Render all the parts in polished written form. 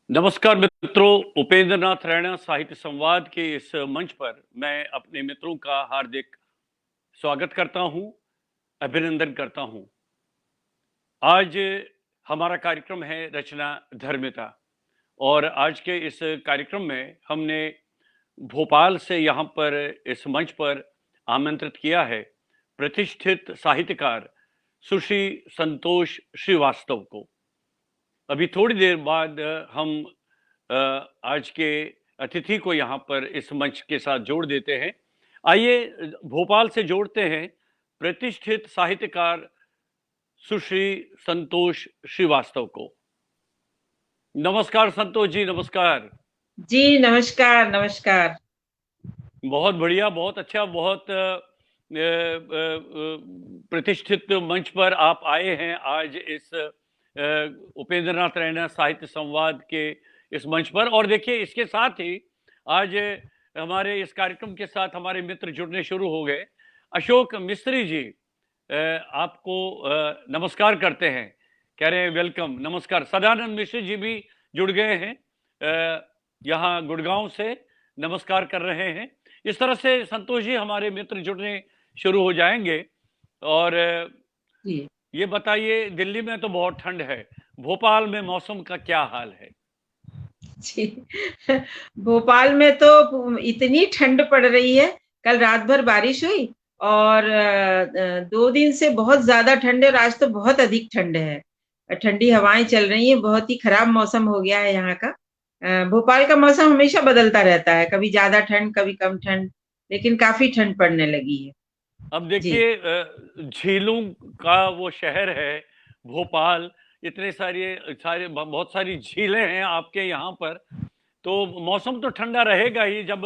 नमस्कार मित्रों, उपेंद्र नाथ रैना साहित्य संवाद के इस मंच पर मैं अपने मित्रों का हार्दिक स्वागत करता हूं, अभिनंदन करता हूं। आज हमारा कार्यक्रम है रचना धर्मिता और आज के इस कार्यक्रम में हमने भोपाल से यहाँ पर इस मंच पर आमंत्रित किया है प्रतिष्ठित साहित्यकार सुश्री संतोष श्रीवास्तव को। अभी थोड़ी देर बाद हम आज के अतिथि को यहाँ पर इस मंच के साथ जोड़ देते हैं। आइए भोपाल से जोड़ते हैं प्रतिष्ठित साहित्यकार सुश्री संतोष श्रीवास्तव को। नमस्कार संतोष जी, नमस्कार जी। नमस्कार नमस्कार। बहुत बढ़िया, बहुत अच्छा, बहुत प्रतिष्ठित मंच पर आप आए हैं आज इस उपेंद्र नाथ रैना साहित्य संवाद के इस मंच पर। और देखिए, इसके साथ ही आज हमारे इस कार्यक्रम के साथ हमारे मित्र जुड़ने शुरू हो गए। अशोक मिस्त्री जी आपको नमस्कार करते हैं, कह रहे हैं वेलकम, नमस्कार। सदानंद मिश्र जी भी जुड़ गए हैं यहाँ गुड़गांव से, नमस्कार कर रहे हैं। इस तरह से संतोष जी हमारे मित्र जुड़ने शुरू हो जाएंगे। और ये बताइए, दिल्ली में तो बहुत ठंड है, भोपाल में मौसम का क्या हाल है? जी भोपाल में तो इतनी ठंड पड़ रही है। कल रात भर बारिश हुई और 2 दिन से बहुत ज्यादा ठंड है और आज तो बहुत अधिक ठंड है। ठंडी हवाएं चल रही हैं, बहुत ही खराब मौसम हो गया है यहाँ का। भोपाल का मौसम हमेशा बदलता रहता है, कभी ज्यादा ठंड कभी कम ठंड, लेकिन काफी ठंड पड़ने लगी है। अब जी देखिए, झीलों का वो शहर है भोपाल, इतने सारे बहुत सारी झीलें हैं आपके यहाँ पर, तो मौसम तो ठंडा रहेगा ही। जब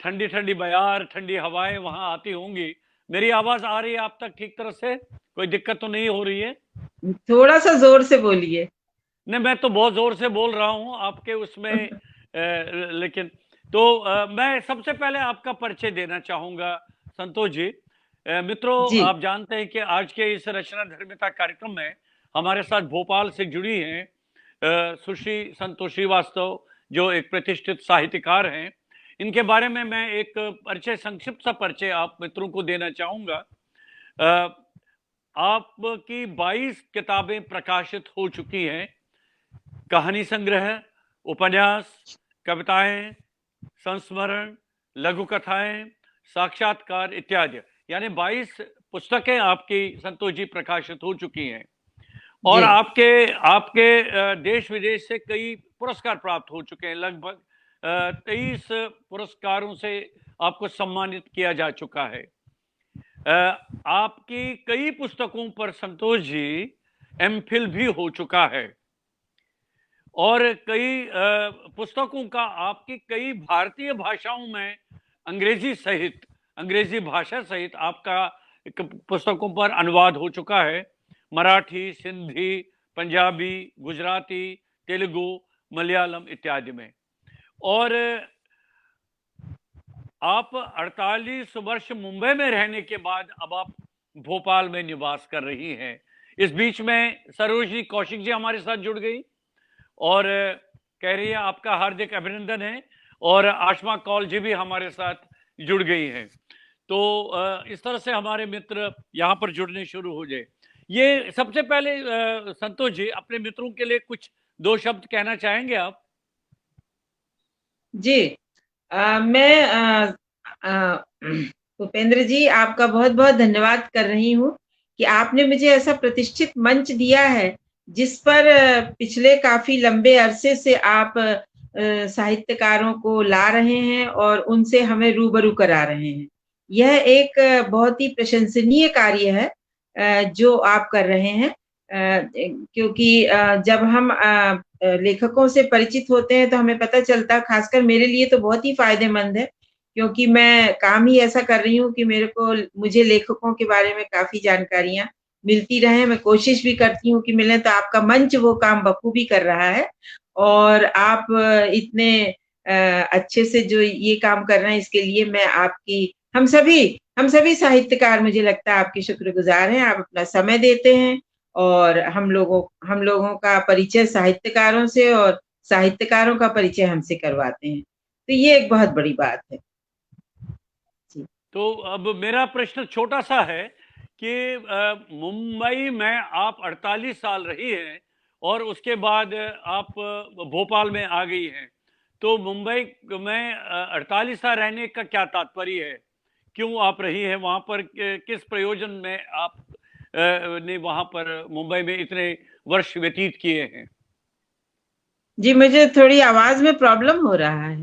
ठंडी ठंडी बयार, ठंडी हवाएं वहां आती होंगी। मेरी आवाज आ रही है आप तक ठीक तरह से? कोई दिक्कत तो नहीं हो रही है? थोड़ा सा जोर से बोलिए। नहीं, मैं तो बहुत जोर से बोल रहा हूँ आपके उसमें लेकिन तो मैं सबसे पहले आपका परिचय देना चाहूंगा संतोष जी। मित्रों, जी आप जानते हैं कि आज के इस रचना धर्मिता कार्यक्रम में हमारे साथ भोपाल से जुड़ी हैं सुश्री संतोष श्रीवास्तव, जो एक प्रतिष्ठित साहित्यकार हैं। इनके बारे में मैं एक परिचय, संक्षिप्त सा परिचय आप मित्रों को देना चाहूंगा। आपकी 22 किताबें प्रकाशित हो चुकी हैं, कहानी संग्रह, उपन्यास, कविताएं, संस्मरण, लघु कथाएं, साक्षात्कार इत्यादि, यानी 22 पुस्तकें आपकी संतोष जी प्रकाशित हो चुकी हैं। और जी आपके आपके देश विदेश से कई पुरस्कार प्राप्त हो चुके हैं। लगभग 23 पुरस्कारों से आपको सम्मानित किया जा चुका है। आपकी कई पुस्तकों पर संतोष जी एमफिल भी हो चुका है और कई पुस्तकों का आपकी कई भारतीय भाषाओं में, अंग्रेजी भाषा सहित आपका पुस्तकों पर अनुवाद हो चुका है। मराठी, सिंधी, पंजाबी, गुजराती, तेलुगु, मलयालम इत्यादि में। और आप 48 वर्ष मुंबई में रहने के बाद अब आप भोपाल में निवास कर रही हैं। इस बीच में सरोजनी कौशिक जी हमारे साथ जुड़ गई और कह रही है आपका हार्दिक अभिनंदन है, और आशमा कौल जी भी हमारे साथ जुड़ गई हैं। तो इस तरह से हमारे मित्र यहाँ पर जुड़ने शुरू हो जाए। ये सबसे पहले संतोष जी अपने मित्रों के लिए कुछ 2 शब्द कहना चाहेंगे आप? जी। मैं भूपेंद्र जी, आपका बहुत बहुत धन्यवाद कर रही हूँ कि आपने मुझे ऐसा प्रतिष्ठित मंच दिया है जिस पर पिछले काफी लंबे अरसे से आप साहित्यकारों को ला रहे हैं और उनसे हमें रूबरू करा रहे हैं। यह एक बहुत ही प्रशंसनीय कार्य है जो आप कर रहे हैं। क्योंकि जब हम लेखकों से परिचित होते हैं तो हमें पता चलता है, खासकर मेरे लिए तो बहुत ही फायदेमंद है, क्योंकि मैं काम ही ऐसा कर रही हूँ कि मुझे लेखकों के बारे में काफी जानकारियां मिलती रहे। मैं कोशिश भी करती हूँ कि मिले, तो आपका मंच वो काम बखूबी कर रहा है। और आप इतने अच्छे से जो ये काम कर रहे हैं, इसके लिए मैं आपकी, हम सभी साहित्यकार मुझे लगता है आपके शुक्रगुजार हैं। आप अपना समय देते हैं और हम लोगों का परिचय साहित्यकारों से और साहित्यकारों का परिचय हमसे करवाते हैं, तो ये एक बहुत बड़ी बात है। जी। तो अब मेरा प्रश्न छोटा सा है कि मुंबई में आप 48 साल रही हैं और उसके बाद आप भोपाल में आ गई हैं, तो मुंबई में 48 साल रहने का क्या तात्पर्य है? क्यों आप रही हैं वहां पर? किस प्रयोजन में आप ने वहां पर मुंबई में इतने वर्ष व्यतीत किए हैं? जी, मुझे थोड़ी आवाज में प्रॉब्लम हो रहा है।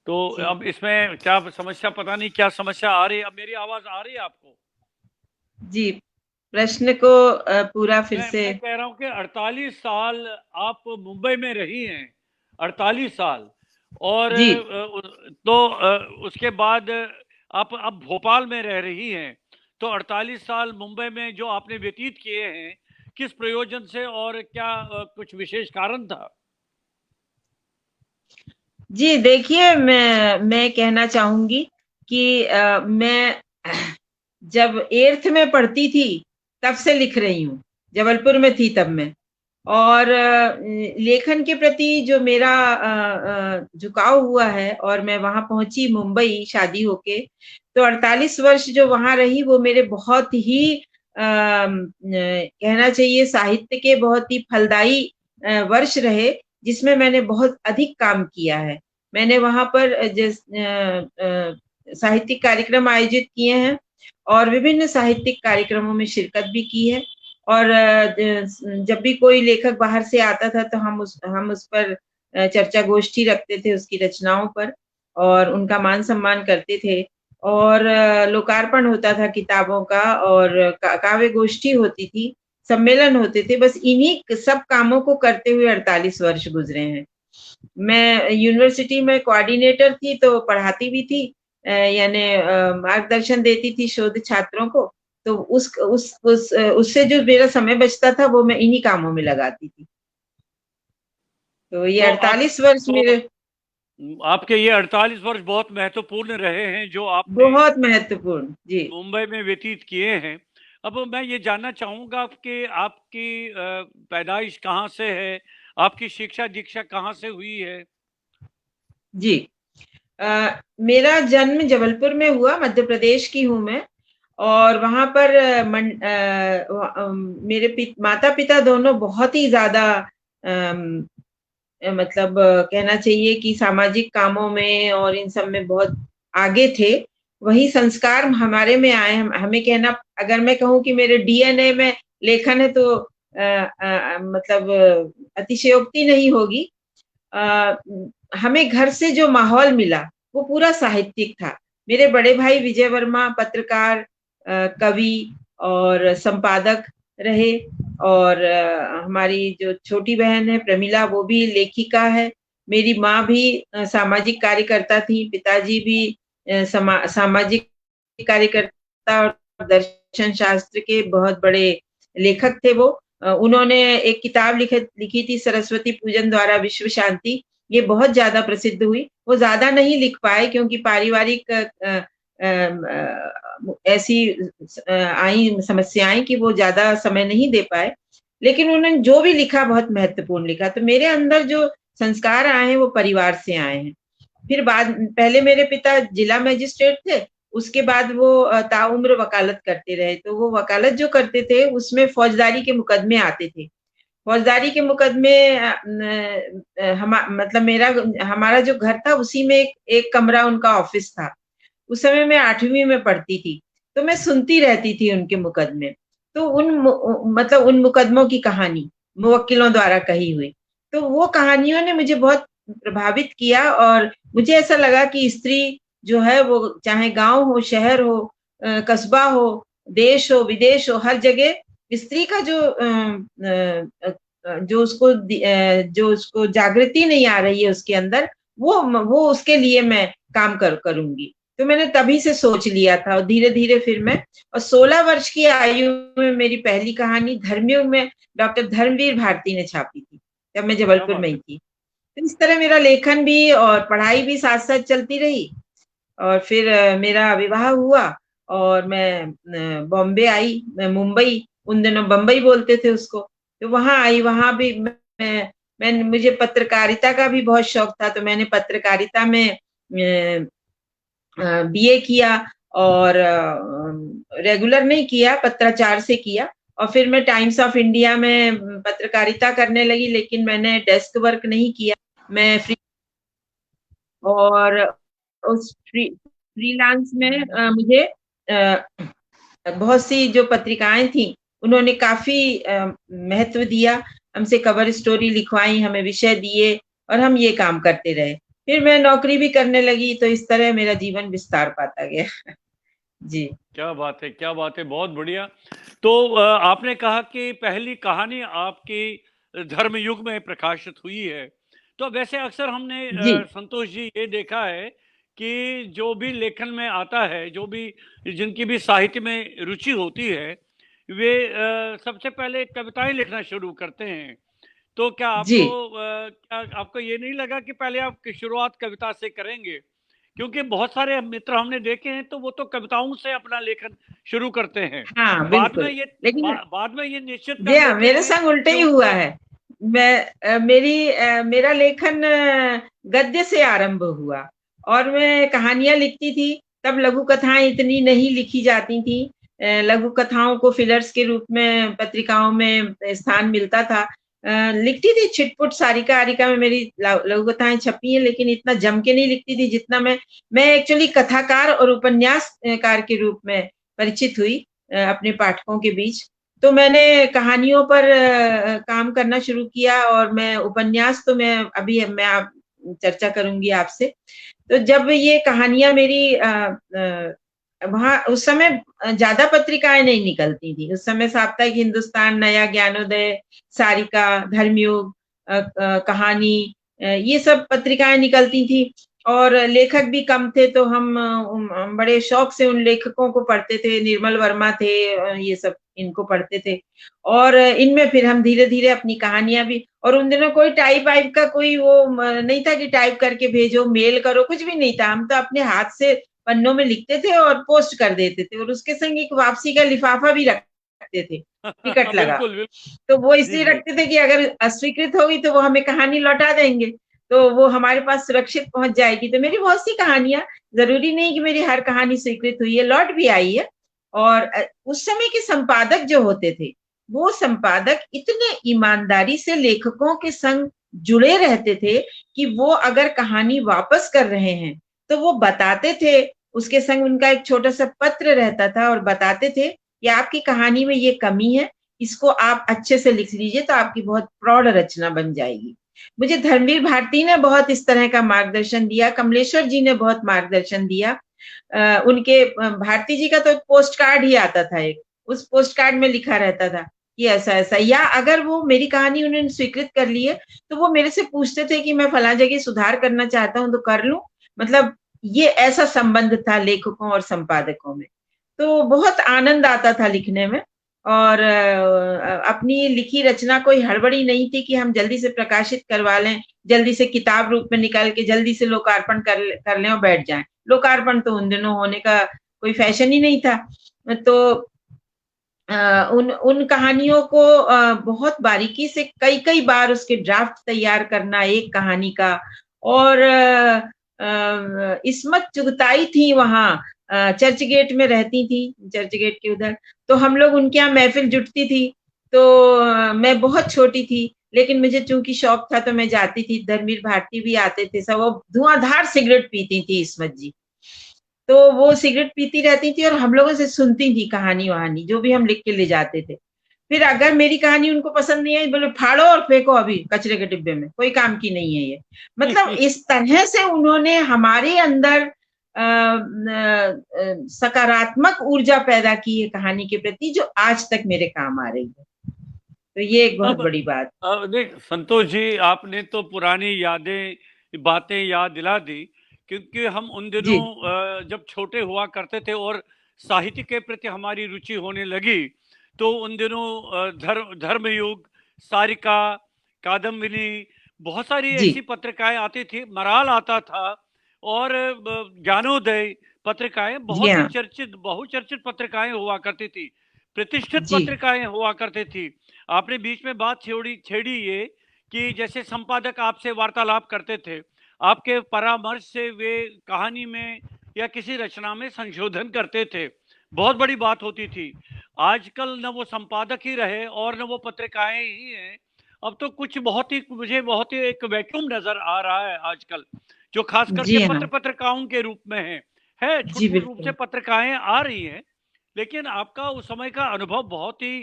तो जी। अब इसमें क्या समस्या, पता नहीं क्या समस्या आ रही है। अब मेरी आवाज आ रही है आपको? जी, प्रश्न को पूरा फिर से। मैं कह रहा हूं कि 48 साल आप मुंबई में रही हैं, 48 साल, और जी। तो उसके बाद आप अब भोपाल में रह रही हैं, तो 48 साल मुंबई में जो आपने व्यतीत किए हैं, किस प्रयोजन से, और क्या कुछ विशेष कारण था? जी, देखिए, मैं कहना चाहूंगी कि मैं जब 8th में पढ़ती थी तब से लिख रही हूँ, जबलपुर में थी तब मैं। और लेखन के प्रति जो मेरा झुकाव हुआ है, और मैं वहां पहुंची मुंबई शादी होके, तो 48 वर्ष जो वहां रही वो मेरे बहुत ही कहना चाहिए साहित्य के बहुत ही फलदायी वर्ष रहे, जिसमें मैंने बहुत अधिक काम किया है। मैंने वहां पर साहित्यिक कार्यक्रम आयोजित किए हैं और विभिन्न साहित्यिक कार्यक्रमों में शिरकत भी की है। और जब भी कोई लेखक बाहर से आता था तो हम उस पर चर्चा गोष्ठी रखते थे उसकी रचनाओं पर, और उनका मान सम्मान करते थे। और लोकार्पण होता था किताबों का, और काव्य गोष्ठी होती थी, सम्मेलन होते थे। बस इन्हीं सब कामों को करते हुए 48 वर्ष गुजरे हैं। मैं यूनिवर्सिटी में कोऑर्डिनेटर थी, तो पढ़ाती भी थी, यानी मार्गदर्शन देती थी शोध छात्रों को। तो उससे जो मेरा समय बचता था वो मैं इन्हीं कामों में लगाती थी। तो ये तो आप 48 वर्ष तो मेरे आपके ये 48 वर्ष बहुत महत्वपूर्ण रहे हैं जो आपने बहुत महत्वपूर्ण। जी। मुंबई में व्यतीत किए हैं। अब मैं ये जानना चाहूंगा कि आपकी पैदाइश कहाँ से है, आपकी शिक्षा दीक्षा कहाँ से हुई है? जी। मेरा जन्म जबलपुर में हुआ, मध्य प्रदेश की हूँ मैं। और वहां पर मेरे माता पिता दोनों बहुत ही ज्यादा मतलब कहना चाहिए कि सामाजिक कामों में और इन सब में बहुत आगे थे। वही संस्कार हमारे में आए। हमें कहना, अगर मैं कहूँ कि मेरे डीएनए में लेखन है, तो मतलब अतिशयोक्ति नहीं होगी। अ, हमें घर से जो माहौल मिला वो पूरा साहित्यिक था। मेरे बड़े भाई विजय वर्मा पत्रकार, कवि और संपादक रहे। और हमारी जो छोटी बहन है प्रमिला, वो भी लेखिका है। मेरी माँ भी सामाजिक कार्यकर्ता थी, पिताजी भी सामाजिक कार्यकर्ता और दर्शन शास्त्र के बहुत बड़े लेखक थे वो। उन्होंने एक किताब लिखी थी सरस्वती पूजन द्वारा विश्व शांति। ये बहुत ज्यादा प्रसिद्ध हुई। वो ज्यादा नहीं लिख पाए क्योंकि पारिवारिक ऐसी आई समस्याएं कि वो ज्यादा समय नहीं दे पाए। लेकिन उन्होंने जो भी लिखा बहुत महत्वपूर्ण लिखा। तो मेरे अंदर जो संस्कार आए हैं वो परिवार से आए हैं। फिर बाद पहले मेरे पिता जिला मजिस्ट्रेट थे, उसके बाद वो ताउम्र वकालत करते रहे। तो वो वकालत जो करते थे उसमें फौजदारी के मुकदमे आते थे। फौजदारी के मुकदमे मतलब हमारा जो घर था उसी में एक कमरा उनका ऑफिस था। उस समय मैं 8वीं में पढ़ती थी, तो मैं सुनती रहती थी उनके मुकदमे। तो मतलब उन मुकदमों की कहानी मुवक्किलों द्वारा कही हुई, तो वो कहानियों ने मुझे बहुत प्रभावित किया। और मुझे ऐसा लगा कि स्त्री जो है वो चाहे गांव हो, शहर हो, कस्बा हो, देश हो, विदेश हो, हर जगह स्त्री का जो उसको जागृति नहीं आ रही है उसके अंदर, वो उसके लिए मैं काम करूंगी। तो मैंने तभी से सोच लिया था, और धीरे धीरे फिर मैं, और 16 वर्ष की आयु में मेरी पहली कहानी धर्मयुग में डॉक्टर धर्मवीर भारती ने छापी थी, जब मैं क्या जबलपुर में बात ही है! थी। तो इस तरह मेरा लेखन भी और पढ़ाई भी साथ साथ चलती रही। और फिर मेरा विवाह हुआ और मैं बॉम्बे आई, मैं मुंबई, उन दिनों बम्बई बोलते थे उसको। तो वहां आई, वहां भी मुझे पत्रकारिता का भी बहुत शौक था, तो मैंने पत्रकारिता में बीए किया और रेगुलर नहीं किया, पत्राचार से किया। और फिर मैं टाइम्स ऑफ इंडिया में पत्रकारिता करने लगी, लेकिन मैंने डेस्क वर्क नहीं किया। मैं और उस फ्रीलांस में मुझे बहुत सी जो पत्रिकाएं थी उन्होंने काफी महत्व दिया, हमसे कवर स्टोरी लिखवाई, हमें विषय दिए और हम ये काम करते रहे। फिर मैं नौकरी भी करने लगी, तो इस तरह मेरा जीवन विस्तार पाता गया। जी। क्या बात है, क्या बात है, बहुत बढ़िया। तो आपने कहा कि पहली कहानी आपकी धर्मयुग में प्रकाशित हुई है। तो वैसे अक्सर हमने जी। संतोष जी ये देखा है कि जो भी लेखन में आता है, जो भी जिनकी भी साहित्य में रुचि होती है, वे सबसे पहले कविताएं लिखना शुरू करते हैं। तो क्या जी। आपको ये नहीं लगा कि पहले आप शुरुआत कविता से करेंगे? क्योंकि बहुत सारे मित्र हमने देखे हैं तो वो तो कविताओं से अपना लेखन शुरू करते हैं। हाँ, बाद में बिल्कुल। ये लेकिन बाद में ये निश्चित कर जी हाँ, लेते मेरे हैं संग उल्टा कि ही हुआ उनको। है। मेरा लेखन गद्य से आरंभ हुआ, और मैं कहानियां लिखती थी। तब लघु कथाएं इतनी नहीं लिखी जाती थी। लघु कथाओं को फिलर्स के रूप में पत्रिकाओं में स्थान मिलता था। लिखती थी छिटपुट, सारिका आरिका में मेरी लघु कथाएं छपी हैं, लेकिन इतना जम के नहीं लिखती थी जितना मैं एक्चुअली कथाकार और उपन्यासकार के रूप में परिचित हुई अपने पाठकों के बीच। तो मैंने कहानियों पर काम करना शुरू किया, और मैं उपन्यास तो मैं आप चर्चा करूंगी आपसे। तो जब ये कहानियां मेरी वहाँ उस समय ज्यादा पत्रिकाएं नहीं निकलती थी। उस समय साप्ताहिक हिंदुस्तान, नया ज्ञानोदय, सारिका, धर्मयुग, कहानी, ये सब पत्रिकाएं निकलती थी। और लेखक भी कम थे, तो हम बड़े शौक से उन लेखकों को पढ़ते थे। निर्मल वर्मा थे, ये सब इनको पढ़ते थे। और इनमें फिर हम धीरे धीरे अपनी कहानियां भी, और उन दिनों कोई टाइप वाइप का कोई वो नहीं था कि टाइप करके भेजो, मेल करो, कुछ भी नहीं था। हम तो अपने हाथ से पन्नों में लिखते थे और पोस्ट कर देते थे, और उसके संग एक वापसी का लिफाफा भी रखते थे, टिकट लगा। बिल्कुल बिल्कुल। तो वो जी इसलिए जी। रखते थे कि अगर अस्वीकृत होगी तो वो हमें कहानी लौटा देंगे, तो वो हमारे पास सुरक्षित पहुंच जाएगी। तो मेरी बहुत सी कहानियां, जरूरी नहीं कि मेरी हर कहानी स्वीकृत हुई है, लौट भी आई है। और उस समय के संपादक जो होते थे, वो संपादक इतने ईमानदारी से लेखकों के संग जुड़े रहते थे कि वो अगर कहानी वापस कर रहे हैं तो वो बताते थे। उसके संग उनका एक छोटा सा पत्र रहता था, और बताते थे कि आपकी कहानी में ये कमी है, इसको आप अच्छे से लिख लीजिए तो आपकी बहुत प्रौढ़ रचना बन जाएगी। मुझे धर्मवीर भारती ने बहुत इस तरह का मार्गदर्शन दिया, कमलेश्वर जी ने बहुत मार्गदर्शन दिया। उनके भारती जी का तो पोस्ट कार्ड ही आता था एक, उस पोस्ट कार्ड में लिखा रहता था कि ऐसा ऐसा, या अगर वो मेरी कहानी उन्होंने स्वीकृत कर ली है तो वो मेरे से पूछते थे कि मैं फला जगह सुधार करना चाहता हूँ तो कर लूं। मतलब ये ऐसा संबंध था लेखकों और संपादकों में। तो बहुत आनंद आता था लिखने में। और अपनी लिखी रचना कोई हड़बड़ी नहीं थी कि हम जल्दी से प्रकाशित करवा लें, जल्दी से किताब रूप में निकाल के जल्दी से लोकार्पण कर लें और बैठ जाएं। लोकार्पण तो उन दिनों होने का कोई फैशन ही नहीं था। तो उन उन कहानियों को बहुत बारीकी से कई कई बार उसके ड्राफ्ट तैयार करना एक कहानी का। और इस्मत चुगताई थी वहाँ, चर्च गेट में रहती थी, चर्च गेट के उधर। तो हम लोग उनके यहाँ महफिल जुटती थी। तो मैं बहुत छोटी थी, लेकिन मुझे चूंकि शौक था तो मैं जाती थी। धर्मवीर भारती भी आते थे सब, वो धुआंधार सिगरेट पीती थी इस्मत जी। तो वो सिगरेट पीती रहती थी और हम लोगों से सुनती थी कहानी वहानी जो भी हम लिख के ले जाते थे। फिर अगर मेरी कहानी उनको पसंद नहीं आई, बोले फाड़ो और फेंको अभी कचरे के डिब्बे में, कोई काम की नहीं है ये। मतलब इस तरह से उन्होंने हमारे अंदर सकारात्मक ऊर्जा पैदा की है कहानी के प्रति, जो आज तक मेरे काम आ रही है। तो ये एक बहुत अब बड़ी बात। देख संतोष जी, आपने तो पुरानी यादें बातें याद दिला दी। क्योंकि हम उन दिनों जी। जब छोटे हुआ करते थे और साहित्य के प्रति हमारी रुचि होने लगी, तो उन दिनों धर्मयुग, सारिका, कादम्बिनी, बहुत सारी जी। ऐसी पत्रिकाएं आती थी, मराल आता था, और ज्ञानोदय पत्रिकाएं, जी बहुत ही हाँ। चर्चित बहुचर्चित पत्रिकाएं हुआ करती थी, प्रतिष्ठित जी। पत्रिकाएं हुआ करती थी। आपने बीच में बात छेड़ी छेड़ी ये कि जैसे संपादक आपसे वार्तालाप करते थे, आपके परामर्श से वे कहानी में या किसी रचना में संशोधन करते थे, बहुत बड़ी बात होती थी। आजकल न वो संपादक ही रहे और न वो पत्रिकाएं ही हैं। अब तो कुछ मुझे बहुत ही एक वैक्यूम नजर आ रहा है आजकल, जो खास करके जी हाँ। पत्रिकाओं के रूप में है जी छुट-पुट रूप से बिल्कुल। पत्रिकाएं आ रही हैं, लेकिन आपका उस समय का अनुभव बहुत ही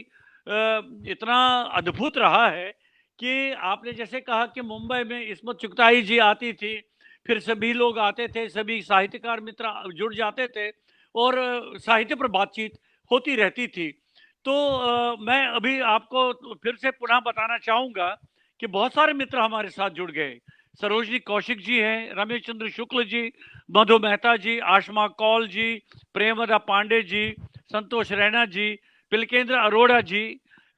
इतना अद्भुत रहा है कि आपने जैसे कहा कि मुंबई में इस्मत चुगताई जी आती थी, फिर सभी लोग आते थे, सभी साहित्यकार मित्र जुड़ जाते थे और साहित्य पर बातचीत होती रहती थी। तो मैं अभी आपको फिर से पुनः बताना चाहूँगा कि बहुत सारे मित्र हमारे साथ जुड़ गए। सरोजनी कौशिक जी हैं, रमेश चंद्र शुक्ल जी, मधु मेहता जी, आशमा कौल जी, प्रेमदा पांडे जी, संतोष रैना जी, पिलकेंद्र अरोड़ा जी,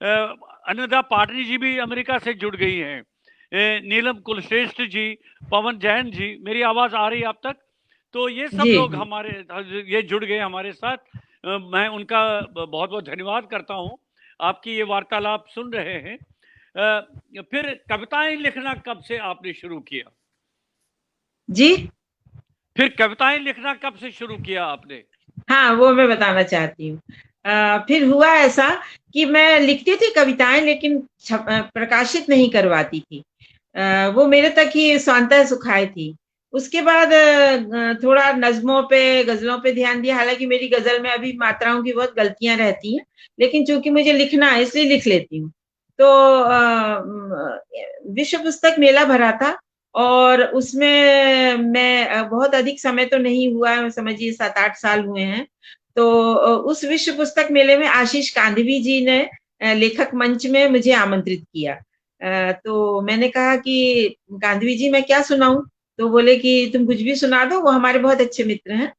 अनिदा पाटनी जी भी अमेरिका से जुड़ गई हैं, नीलम कुलश्रेष्ठ जी, पवन जैन जी। मेरी आवाज आ रही है आप तक? तो ये सब जी लोग हाँ। हमारे ये जुड़ गए हमारे साथ। मैं उनका बहुत बहुत धन्यवाद करता हूँ। आपकी ये वार्तालाप सुन रहे हैं। फिर कविताएं लिखना कब से आपने शुरू किया? जी फिर कविताएं लिखना कब से शुरू किया आपने? हाँ, वो मैं बताना चाहती हूँ। फिर हुआ ऐसा कि मैं लिखती थी कविताएं, लेकिन प्रकाशित नहीं करवाती थी। वो मेरे तक ही स्वांतः सुखाए थी। उसके बाद थोड़ा नज्मों पे, गजलों पे ध्यान दिया। हालांकि मेरी गजल में अभी मात्राओं की बहुत गलतियां रहती हैं, लेकिन चूंकि मुझे लिखना है इसलिए लिख लेती हूँ। तो विश्व पुस्तक मेला भरा था और उसमें मैं बहुत अधिक समय तो नहीं हुआ है, समझिए 7-8 साल हुए हैं। तो उस विश्व पुस्तक मेले में आशीष कांदवी जी ने लेखक मंच में मुझे आमंत्रित किया। तो मैंने कहा कि कांदवी जी मैं क्या सुनाऊं? तो बोले कि तुम कुछ भी सुना दो, वो हमारे बहुत अच्छे मित्र हैं।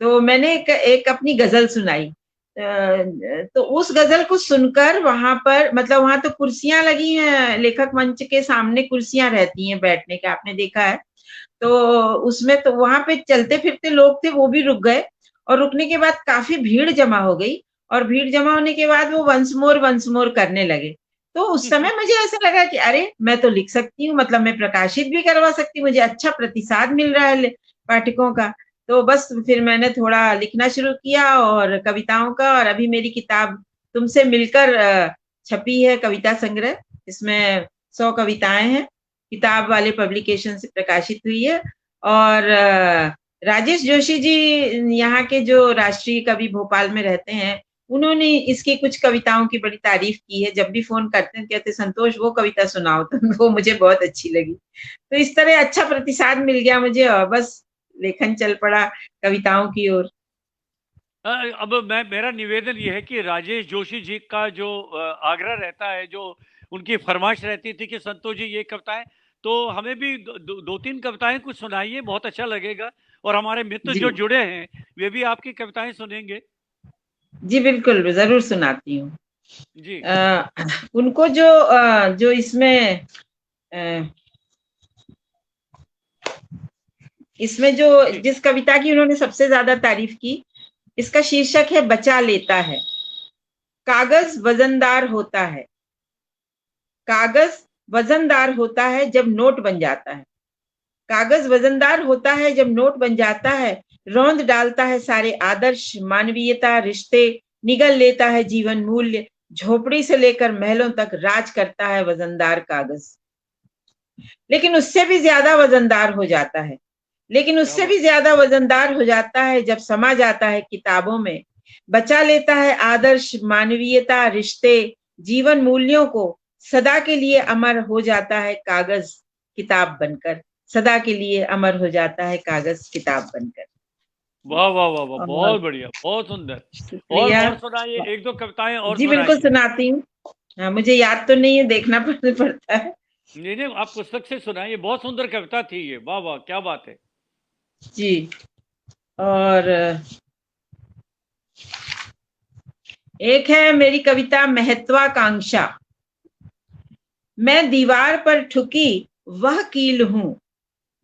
तो मैंने एक अपनी गजल सुनाई। तो उस गजल को सुनकर वहां पर, मतलब वहां तो कुर्सियां लगी हैं, लेखक मंच के सामने कुर्सियां रहती हैं बैठने के, आपने देखा है। तो उसमें तो वहां पे चलते फिरते लोग थे, वो भी रुक गए। और रुकने के बाद काफी भीड़ जमा हो गई। और भीड़ जमा होने के बाद वो वंस मोर करने लगे। तो उस समय मुझे ऐसा लगा कि अरे मैं तो लिख सकती हूँ, मतलब मैं प्रकाशित भी करवा सकती हूँ, मुझे अच्छा प्रतिसाद मिल रहा है पाठकों का। तो बस फिर मैंने थोड़ा लिखना शुरू किया और कविताओं का। और अभी मेरी किताब तुमसे मिलकर छपी है, कविता संग्रह। इसमें 100 कविताएं हैं, किताब वाले पब्लिकेशन से प्रकाशित हुई है। और राजेश जोशी जी, यहाँ के जो राष्ट्रीय कवि भोपाल में रहते हैं, उन्होंने इसकी कुछ कविताओं की बड़ी तारीफ की है। जब भी फोन करते हैं कहते संतोष वो कविता सुनाओ, तो वो मुझे बहुत अच्छी लगी। तो इस तरह अच्छा प्रतिसाद मिल गया मुझे और बस लेखन चल पड़ा कविताओं की ओर। अब मेरा निवेदन ये है कि राजेश जोशी जी का जो आग्रह रहता है, जो उनकी फरमाइश रहती थी कि संतोष जी ये कविताएं, तो हमें भी दो तीन कविताएं कुछ सुनाइए, बहुत अच्छा लगेगा। और हमारे मित्र जी जो जुड़े हैं वे भी आपकी कविताएं सुनेंगे। जी बिल्कुल, जरूर सुनाती हूँ। जी उनको जो इसमें अ, इसमें जो जी जिस कविता की उन्होंने सबसे ज्यादा तारीफ की, इसका शीर्षक है बचा लेता है। कागज वजनदार होता है, कागज वजनदार होता है जब नोट बन जाता है। कागज वजनदार होता है जब नोट बन जाता है। रौंद डालता है सारे आदर्श, मानवीयता, रिश्ते, निगल लेता है जीवन मूल्य। झोपड़ी से लेकर महलों तक राज करता है वजनदार कागज। लेकिन उससे भी ज्यादा वजनदार हो जाता है, लेकिन क्या उससे बात। भी ज्यादा वजनदार हो जाता है जब समा जाता है किताबों में। बचा लेता है आदर्श, मानवीयता, रिश्ते, जीवन मूल्यों को। सदा के लिए अमर हो जाता है कागज किताब बनकर। सदा के लिए अमर हो जाता है कागज किताब बनकर। वाह वाह वाह वाह, और बहुत बढ़िया, बहुत सुंदर। शुक्रिया। और सुनाइए, एक दो कविताएं और जी बिल्कुल सुनाइए। सुनाती हूँ। हाँ, मुझे याद तो नहीं है, देखना पड़ता है। नहीं नहीं, आप पुस्तक से सुनाइए, बहुत सुंदर कविता थी ये, वाह वाह क्या बात है। जी। और एक है मेरी कविता महत्वाकांक्षा। मैं दीवार पर ठुकी वह कील हूं,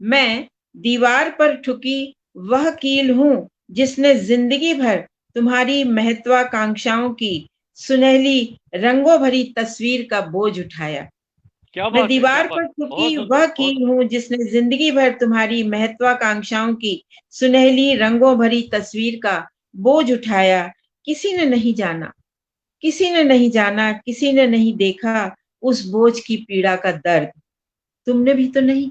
मैं दीवार पर ठुकी वह कील हूं, जिसने जिंदगी भर तुम्हारी महत्वाकांक्षाओं की सुनहली रंगों भरी तस्वीर का बोझ उठाया। क्या मैं बात है, क्या दीवार बात पर है, बहुत छुपी सुंदर, वह बहुत कील हूँ जिसने जिंदगी भर तुम्हारी महत्वाकांक्षाओं की सुनहली रंगों भरी तस्वीर का बोझ उठाया। किसी ने नहीं जाना, किसी ने नहीं जाना, किसी ने नहीं देखा उस बोझ की पीड़ा का दर्द। तुमने भी तो नहीं,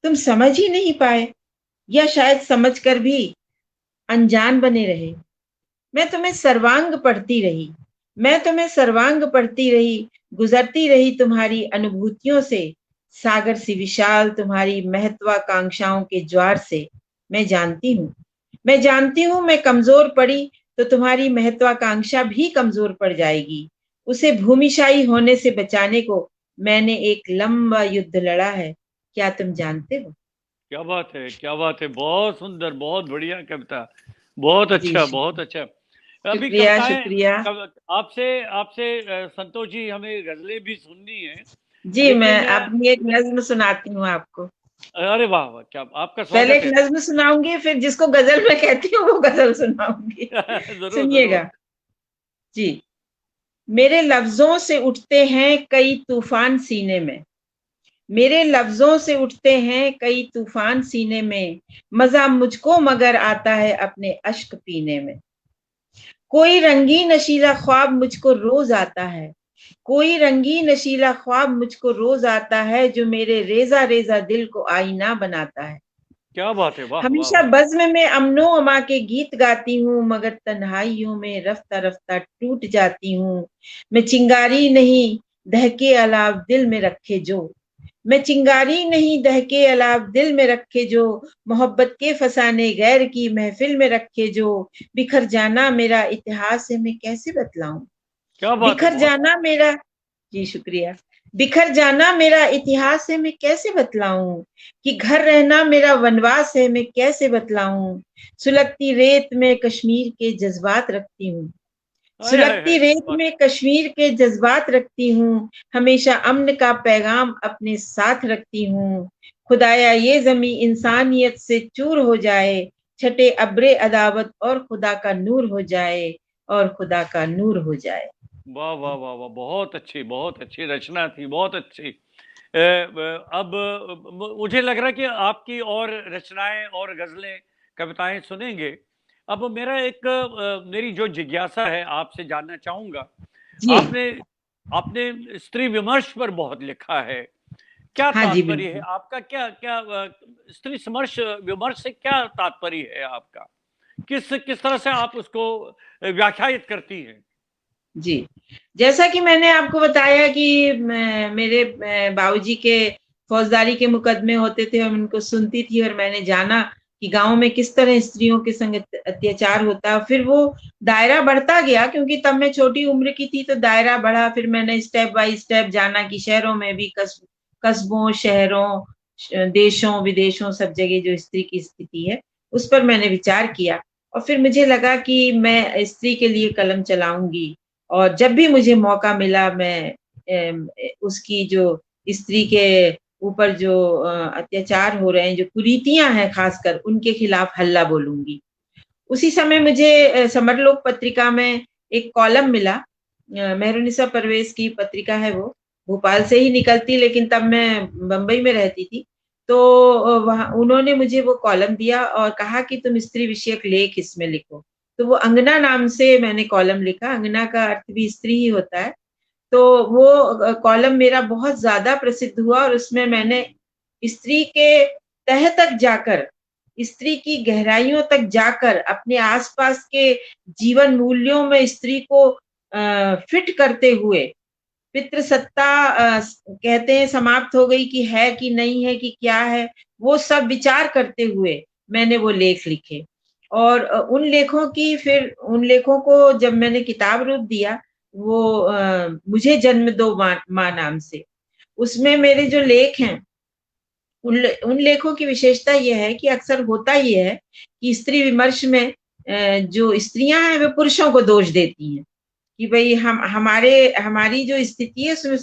तुम समझ ही नहीं पाए, या शायद समझ कर भी अनजान बने रहे। मैं तुम्हें सर्वांग पढ़ती रही, मैं तुम्हें सर्वांग पढ़ती रही, गुजरती रही तुम्हारी अनुभूतियों से, सागर सी विशाल तुम्हारी महत्वाकांक्षाओं के ज्वार से। मैं जानती हूँ, मैं जानती हूँ, मैं कमजोर पड़ी तो तुम्हारी महत्वाकांक्षा भी कमजोर पड़ जाएगी। उसे भूमिशाई होने से बचाने को मैंने एक लंबा युद्ध लड़ा है, क्या तुम जानते हो? क्या बात है, क्या बात है, बहुत सुंदर, बहुत बढ़िया कविता, बहुत जी अच्छा, बहुत अच्छा। अभी शुक्रिया कविताएं, शुक्रिया। आपसे आपसे संतोष जी, हमें गजलें भी सुननी है, जी मैं लेकिन अपनी एक नज्म सुनाती हूँ आपको। अरे वाह वाह, क्या आपका पहले स्वागत एक है। नज्म सुनाऊंगी, फिर जिसको गजल मैं कहती हूँ वो गजल सुनाऊंगी। जरूर जरूर। सुनिएगा जी। मेरे लफ्जों से उठते हैं कई तूफान सीने में, मेरे लफ्जों से उठते हैं कई तूफान सीने में, मजा मुझको मगर आता है अपने अश्क पीने में। कोई रंगीन नशीला ख्वाब मुझको रोज आता है, कोई रंगीन नशीला ख्वाब मुझको रोज आता है, जो मेरे रेजा रेजा दिल को आईना बनाता है। क्या बात है, वाह वाह हमेशा वाह। बज़्म में अमनो अमा के गीत गाती हूँ, मगर तन्हाइयों में रफ्ता रफ्ता टूट जाती हूँ। मैं चिंगारी नहीं दहके अलाव दिल में रखे जो, मैं चिंगारी नहीं दहके अलाव दिल में रखे जो, मोहब्बत के फसाने गैर की महफिल में रखे जो। बिखर जाना मेरा इतिहास है मैं कैसे बतलाऊं, क्या बात है, बिखर बहुत। जाना मेरा, जी शुक्रिया। बिखर जाना मेरा इतिहास है मैं कैसे बतलाऊं, कि घर रहना मेरा वनवास है मैं कैसे बतलाऊं। सुलगती रेत में कश्मीर के जज्बात रखती हूँ, हाय हाय सुलगती हाय, रेत वाह। में कश्मीर के जज्बात रखती हूँ, हमेशा अमन का पैगाम अपने साथ रखती हूँ। खुदाया ये जमी इंसानियत से चूर हो जाए, छठे अब्रे अदावत और खुदा का नूर हो जाए, और खुदा का नूर हो जाए। वाह वाह वाह वाह, बहुत अच्छी रचना थी, बहुत अच्छी। अब मुझे लग रहा है कि आपकी और रचनाएं और गजलें, कविताएं सुनेंगे। अब मेरी जो जिज्ञासा है, आपसे जानना चाहूंगा। जी आपने आपने स्त्री विमर्श पर बहुत लिखा है, क्या हाँ जी तात्पर्य है बिल्कुल। आपका, क्या क्या स्त्री समर्श विमर्श से क्या तात्पर्य है आपका, किस किस तरह से आप उसको व्याख्यायित करती हैं। जी, जैसा कि मैंने आपको बताया कि मेरे बाबूजी के फौजदारी के मुकदमे होते थे और उनको सुनती थी, और मैंने जाना कि गाँव में किस तरह स्त्रियों के संग अत्याचार होता है। फिर वो दायरा बढ़ता गया, क्योंकि तब मैं छोटी उम्र की थी तो दायरा बढ़ा। फिर मैंने स्टेप बाय स्टेप जाना कि शहरों में भी, कस्बों, शहरों, देशों, विदेशों, सब जगह जो स्त्री की स्थिति है, उस पर मैंने विचार किया। और फिर मुझे लगा कि मैं स्त्री के लिए कलम चलाऊँगी, और जब भी मुझे मौका मिला मैं उसकी जो स्त्री के ऊपर जो अत्याचार हो रहे हैं, जो कुरीतियां हैं खासकर, उनके खिलाफ हल्ला बोलूंगी। उसी समय मुझे समरलोक पत्रिका में एक कॉलम मिला। मेहरुनिसा परवेज की पत्रिका है वो, भोपाल से ही निकलती, लेकिन तब मैं बंबई में रहती थी। तो वहाँ उन्होंने मुझे वो कॉलम दिया और कहा कि तुम स्त्री विषयक लेख इसमें लिखो। तो वो अंगना नाम से मैंने कॉलम लिखा। अंगना का अर्थ भी स्त्री ही होता है। तो वो कॉलम मेरा बहुत ज्यादा प्रसिद्ध हुआ, और उसमें मैंने स्त्री के तह तक जाकर, स्त्री की गहराइयों तक जाकर, अपने आसपास के जीवन मूल्यों में स्त्री को फिट करते हुए, पितृसत्ता कहते हैं समाप्त हो गई कि है कि नहीं है कि क्या है, वो सब विचार करते हुए मैंने वो लेख लिखे। और उन लेखों को जब मैंने किताब रूप दिया, वो मुझे जन्म दो माँ नाम से, उसमें मेरे जो लेख हैं, उन लेखों की विशेषता यह है कि अक्सर होता ही है कि स्त्री विमर्श में जो स्त्रियां हैं वे पुरुषों को दोष देती हैं, कि भाई हमारी जो स्थिति है उसमें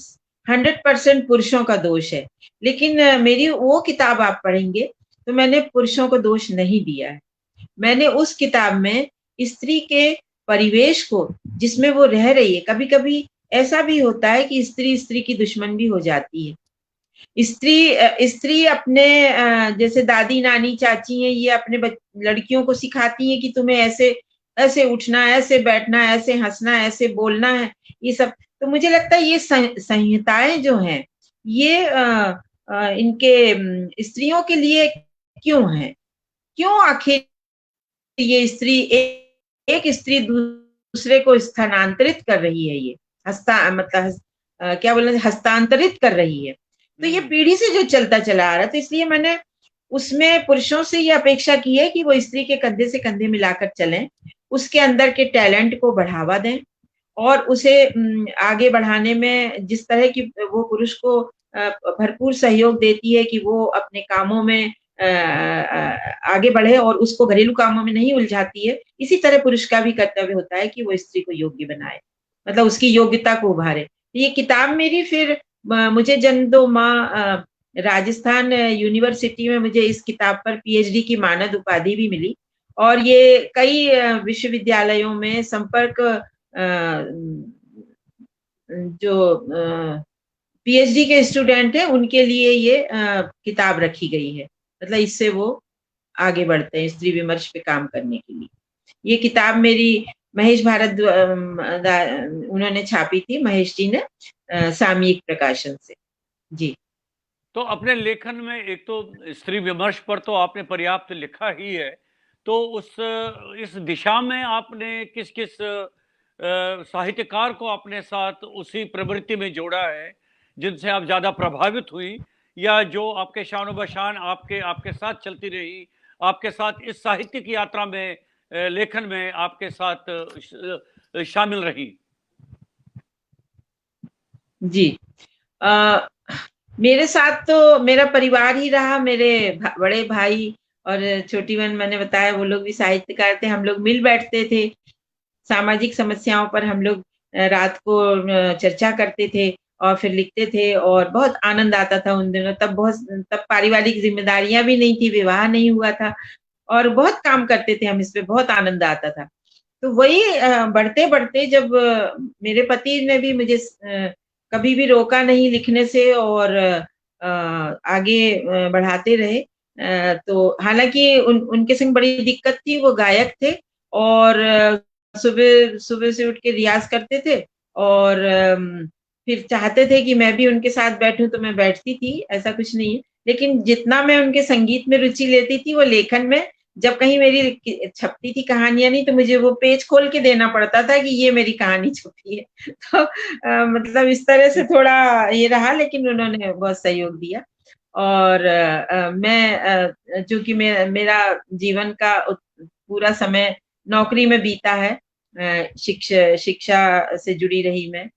100% पुरुषों का दोष है। लेकिन मेरी वो किताब आप पढ़ेंगे तो मैंने पुरुषों को दोष नहीं दिया है। मैंने उस किताब में स्त्री के परिवेश को, जिसमें वो रह रही है, कभी कभी ऐसा भी होता है कि स्त्री स्त्री की दुश्मन भी हो जाती है। स्त्री अपने जैसे दादी नानी चाची हैं, ये अपने लड़कियों को सिखाती हैं कि तुम्हें ऐसे ऐसे उठना, ऐसे बैठना, ऐसे हंसना, ऐसे बोलना है, ये सब। तो मुझे लगता है ये संहिताएं जो हैं, ये इनके स्त्रियों के लिए क्यों है? क्यों आखिर ये स्त्री एक स्त्री दूसरे को स्थानांतरित कर रही है, ये मतलब क्या बोलना, हस्तांतरित कर रही है। तो ये पीढ़ी से जो चलता चला आ रहा है, तो इसलिए मैंने उसमें पुरुषों से ये अपेक्षा की है कि वो स्त्री के कंधे से कंधे मिलाकर चलें, उसके अंदर के टैलेंट को बढ़ावा दें, और उसे आगे बढ़ाने में जिस तरह की वो पुरुष को भरपूर सहयोग देती है कि वो अपने कामों में आगे बढ़े और उसको घरेलू कामों में नहीं उलझाती है, इसी तरह पुरुष का भी कर्तव्य होता है कि वो स्त्री को योग्य बनाए, मतलब उसकी योग्यता को उभारे। ये किताब मेरी फिर मुझे जन्म दो माँ राजस्थान यूनिवर्सिटी में मुझे इस किताब पर पीएचडी की मानद उपाधि भी मिली, और ये कई विश्वविद्यालयों में संपर्क जो पीएचडी के स्टूडेंट हैं उनके लिए ये किताब रखी गई है, मतलब इससे वो आगे बढ़ते हैं स्त्री विमर्श पे काम करने के लिए। ये किताब मेरी महेश भारत उन्होंने छापी थी, महेश जी ने, सामयिक प्रकाशन से। जी। तो अपने लेखन में एक तो स्त्री विमर्श पर तो आपने पर्याप्त लिखा ही है, तो इस दिशा में आपने किस किस साहित्यकार को अपने साथ उसी प्रवृत्ति में जोड़ा है जिनसे आप ज्यादा प्रभावित हुई, या जो आपके शानो बशान आपके साथ चलती रही, आपके साथ इस साहित्यिक यात्रा में, लेखन में आपके साथ शामिल रही? जी। मेरे साथ तो मेरा परिवार ही रहा, मेरे बड़े भाई और छोटी बहन, मैंने बताया वो लोग भी साहित्यकार थे, हम लोग मिल बैठते थे, सामाजिक समस्याओं पर हम लोग रात को चर्चा करते थे और फिर लिखते थे, और बहुत आनंद आता था उन दिनों। तब पारिवारिक जिम्मेदारियां भी नहीं थी, विवाह नहीं हुआ था, और बहुत काम करते थे हम इस पे, बहुत आनंद आता था। तो वही बढ़ते बढ़ते जब मेरे पति ने भी मुझे कभी भी रोका नहीं लिखने से, और आगे बढ़ाते रहे। तो हालांकि उनके संग बड़ी दिक्कत थी, वो गायक थे, और सुबह सुबह से उठ के रियाज करते थे, और फिर चाहते थे कि मैं भी उनके साथ बैठूं, तो मैं बैठती थी, ऐसा कुछ नहीं है। लेकिन जितना मैं उनके संगीत में रुचि लेती थी, वो लेखन में, जब कहीं मेरी छपती थी कहानियां, नहीं तो मुझे वो पेज खोल के देना पड़ता था कि ये मेरी कहानी छपी है। तो मतलब इस तरह से थोड़ा ये रहा, लेकिन उन्होंने बहुत सहयोग दिया। और मैं चूंकि मेरा जीवन का पूरा समय नौकरी में बीता है, शिक्षा से जुड़ी रही मैं,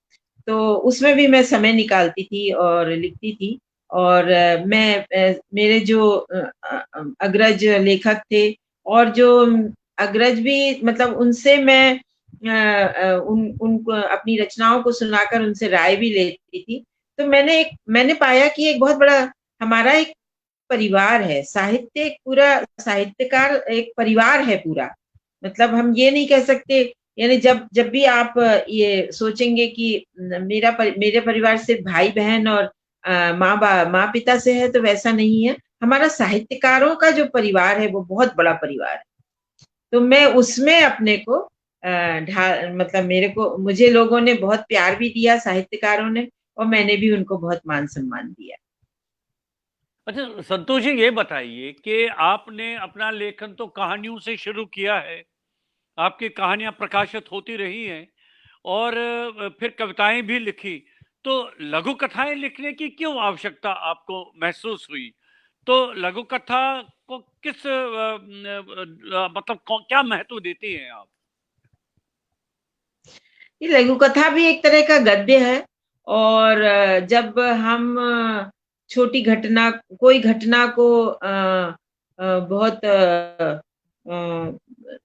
तो उसमें भी मैं समय निकालती थी और लिखती थी। और मेरे जो अग्रज लेखक थे, और जो अग्रज भी, मतलब उनसे मैं उनको अपनी रचनाओं को सुनाकर उनसे राय भी लेती थी। तो मैंने पाया कि एक बहुत बड़ा हमारा एक परिवार है, साहित्य एक पूरा, साहित्यकार एक परिवार है पूरा। मतलब हम ये नहीं कह सकते, यानी जब जब भी आप ये सोचेंगे कि मेरे परिवार सिर्फ भाई बहन और माँ पिता से है, तो वैसा नहीं है। हमारा साहित्यकारों का जो परिवार है वो बहुत बड़ा परिवार है। तो मैं उसमें अपने को मतलब मुझे लोगों ने बहुत प्यार भी दिया, साहित्यकारों ने, और मैंने भी उनको बहुत मान सम्मान दिया। अच्छा संतोष जी, ये बताइए कि आपने अपना लेखन तो कहानियों से शुरू किया है, आपकी कहानियां प्रकाशित होती रही हैं, और फिर कविताएं भी लिखी, तो लघु कथाएं लिखने की क्यों आवश्यकता आपको महसूस हुई? तो लघु कथा को किस मतलब क्या महत्व देती हैं आप? ये लघु कथा भी एक तरह का गद्य है, और जब हम छोटी घटना, कोई घटना को बहुत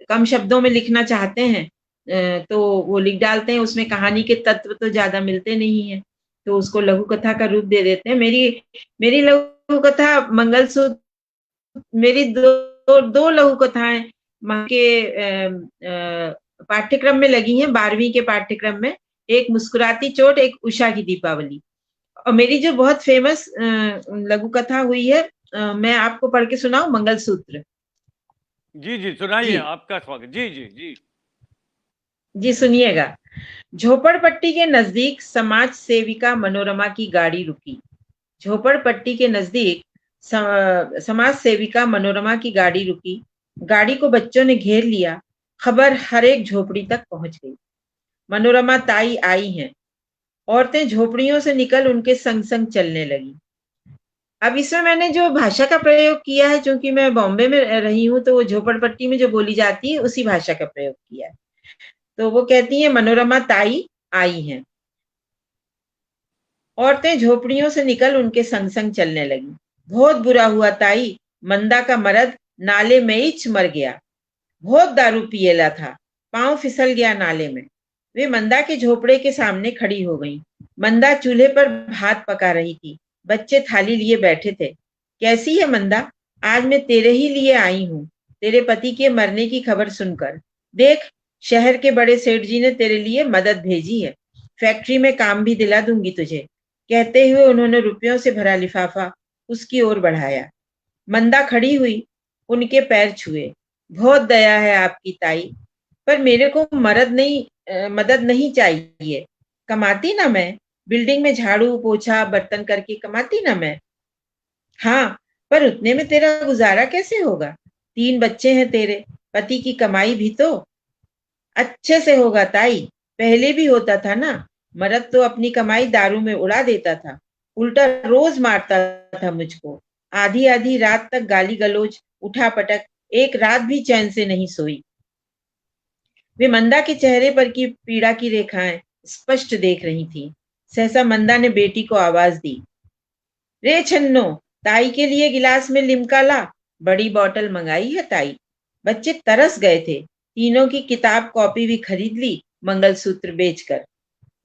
कम शब्दों में लिखना चाहते हैं, तो वो लिख डालते हैं, उसमें कहानी के तत्व तो ज्यादा मिलते नहीं है, तो उसको लघु कथा का रूप दे देते हैं। मेरी लघु कथा मंगलसूत्र, मेरी दो लघु कथाएं के पाठ्यक्रम में लगी हैं, 12वीं के पाठ्यक्रम में। एक मुस्कुराती चोट, एक उषा की दीपावली। और मेरी जो बहुत फेमस लघु कथा हुई है, मैं आपको पढ़ के सुनाऊं, मंगलसूत्र। जी जी, सुनाइए, जी आपका स्वागत। जी जी जी। जी, सुनिएगा। झोपड़पट्टी के नजदीक समाज सेविका मनोरमा की गाड़ी रुकी। झोपड़पट्टी के नजदीक समाज सेविका मनोरमा की गाड़ी रुकी। गाड़ी को बच्चों ने घेर लिया। खबर हर एक झोपड़ी तक पहुंच गई। मनोरमा ताई आई हैं। औरतें झोपड़ियों से निकल उनके संग संग चलने लगी। अब इसमें मैंने जो भाषा का प्रयोग किया है, चूंकि मैं बॉम्बे में रही हूँ, तो वो झोपड़पट्टी में जो बोली जाती है उसी भाषा का प्रयोग किया है। तो वो कहती है, मनोरमा ताई आई हैं। औरतें झोपड़ियों से निकल उनके संग संग चलने लगी। बहुत बुरा हुआ ताई, मंदा का मर्द नाले में ही मर गया। बहुत दारू पिएला था, पांव फिसल गया नाले में। वे मंदा के झोपड़े के सामने खड़ी हो गई। मंदा चूल्हे पर भात पका रही थी। बच्चे थाली लिए बैठे थे। कैसी है मंदा? आज मैं तेरे ही लिए आई हूँ, तेरे पति के मरने की खबर सुनकर। देख, शहर के बड़े सेठ जी ने तेरे लिए मदद भेजी है। फैक्ट्री में काम भी दिला दूंगी तुझे। कहते हुए उन्होंने रुपयों से भरा लिफाफा उसकी ओर बढ़ाया। मंदा खड़ी हुई, उनके पैर छुए। बहुत दया है आपकी ताई, पर मेरे को मदद नहीं चाहिए। कमाती ना मैं, बिल्डिंग में झाड़ू पोछा बर्तन करके कमाती ना मैं। हाँ, पर उतने में तेरा गुजारा कैसे होगा? 3 बच्चे हैं तेरे, पति की कमाई भी तो। अच्छे से होगा ताई, पहले भी होता था ना। मर्द तो अपनी कमाई दारू में उड़ा देता था, उल्टा रोज मारता था मुझको। आधी आधी रात तक गाली गलौज, उठा पटक, एक रात भी चैन से नहीं सोई। वे मंदा के चेहरे पर की पीड़ा की रेखाएं स्पष्ट देख रही थी। सहसा मंदा ने बेटी को आवाज दी, रे छन्नो, ताई के लिए गिलास में लिमका ला। बड़ी बोतल मंगाई है ताई। बच्चे तरस गए थे। तीनों की किताब कॉपी भी खरीद ली, मंगलसूत्र बेचकर।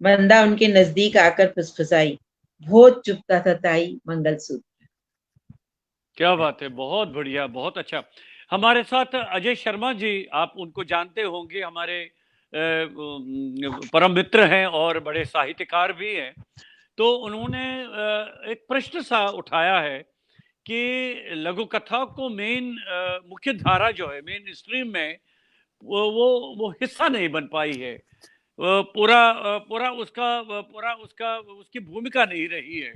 मंदा उनके नजदीक आकर फुसफुसाई, बहुत चुभता था ताई मंगलसूत्र। क्या बात है, बहुत बढ़िया, बहुत अच्छा। हमारे साथ अजय शर्मा जी, आप उनको जानते होंगे, हमारे परम मित्र हैं और बड़े साहित्यकार भी हैं। तो उन्होंने एक प्रश्न सा उठाया है कि लघु कथा को मेन मुख्य धारा जो है, मेन स्ट्रीम में वो हिस्सा नहीं बन पाई है। पूरा उसका उसकी भूमिका नहीं रही है।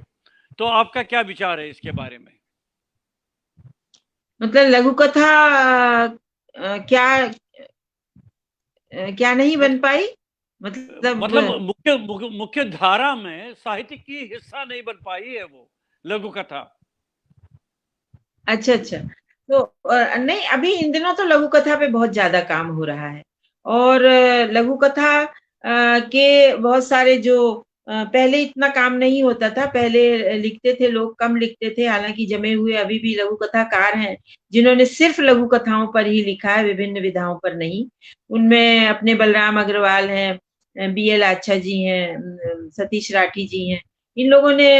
तो आपका क्या विचार है इसके बारे में? मतलब लघु कथा क्या क्या नहीं बन मतलब पाई? मतलब मतलब मुख्य धारा में साहित्य की हिस्सा नहीं बन पाई है वो लघु कथा। अच्छा अच्छा। तो नहीं, अभी इन दिनों तो लघु कथा पे बहुत ज्यादा काम हो रहा है। और लघु कथा के बहुत सारे जो पहले इतना काम नहीं होता था। पहले लिखते थे लोग, कम लिखते थे। हालांकि जमे हुए अभी भी लघु कथाकार हैं जिन्होंने सिर्फ लघु कथाओं पर ही लिखा है, विभिन्न विधाओं पर नहीं। उनमें अपने बलराम अग्रवाल हैं, बी एल आच्छा जी हैं, सतीश राठी जी हैं। इन लोगों ने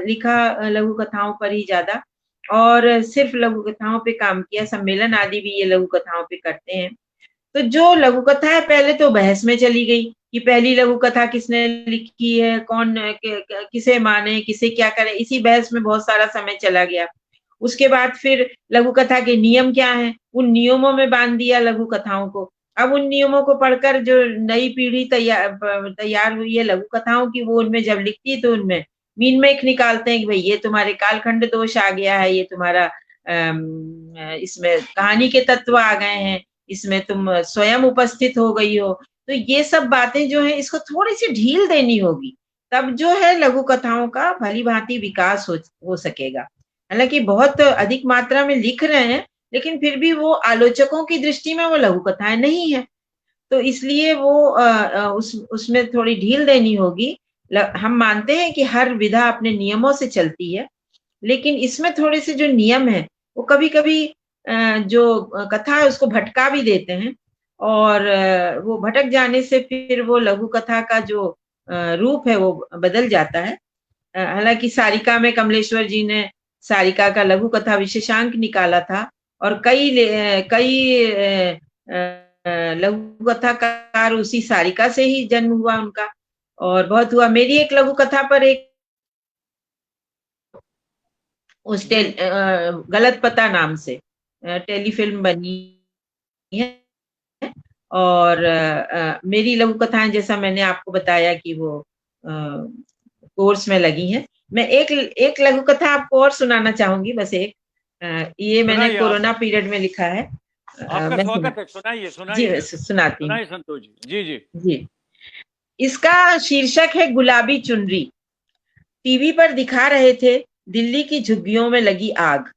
लिखा लघु कथाओं पर ही ज्यादा, और सिर्फ लघु कथाओं पे काम किया। सम्मेलन आदि भी ये लघु कथाओं पे करते हैं। तो जो लघु कथा है, पहले तो बहस में चली गई कि पहली लघु कथा किसने लिखी है, कौन किसे माने, किसे क्या करे, इसी बहस में बहुत सारा समय चला गया। उसके बाद फिर लघु कथा के नियम क्या हैं, उन नियमों में बांध दिया लघु कथाओं को। अब उन नियमों को पढ़कर जो नई पीढ़ी तैयार हुई है लघु कथाओं की, वो उनमें जब लिखती है तो उनमें मीन में निकालते हैं कि भाई ये तुम्हारे कालखंड दोष आ गया है, ये तुम्हारा इसमें कहानी के तत्व आ गए हैं, इसमें तुम स्वयं उपस्थित हो गई हो। तो ये सब बातें जो है, इसको थोड़ी सी ढील देनी होगी, तब जो है लघु कथाओं का भली भांति विकास हो सकेगा। हालांकि बहुत अधिक मात्रा में लिख रहे हैं, लेकिन फिर भी वो आलोचकों की दृष्टि में वो लघु कथाएं नहीं है। तो इसलिए वो उसमें थोड़ी ढील देनी होगी। हम मानते हैं कि हर विधा अपने नियमों से चलती है, लेकिन इसमें थोड़े से जो नियम है वो कभी कभी जो कथा है उसको भटका भी देते हैं। और वो भटक जाने से फिर वो लघु कथा का जो रूप है वो बदल जाता है। हालांकि सारिका में कमलेश्वर जी ने सारिका का लघु कथा विशेषांक निकाला था, और कई लघु कथाकार उसी सारिका से ही जन्म हुआ उनका। और बहुत हुआ। मेरी एक लघु कथा पर एक गलत पता नाम से टेलीफिल्म बनी है। और मेरी लघु कथाएं, जैसा मैंने आपको बताया कि वो कोर्स में लगी हैं। मैं एक एक लघु कथा आपको और सुनाना चाहूंगी, बस एक। ये मैंने सुनाइए आप। कोरोना पीरियड में लिखा है। आपका मैं स्वागत है, सुनाइए जी, सुनाइए। सुनाती हूँ। सुनाइए संतोष जी। जी जी। जी, इसका शीर्षक है गुलाबी चुनरी। टीवी पर दिखा रहे थे दिल्ली की झुग्गियों में लगी आग।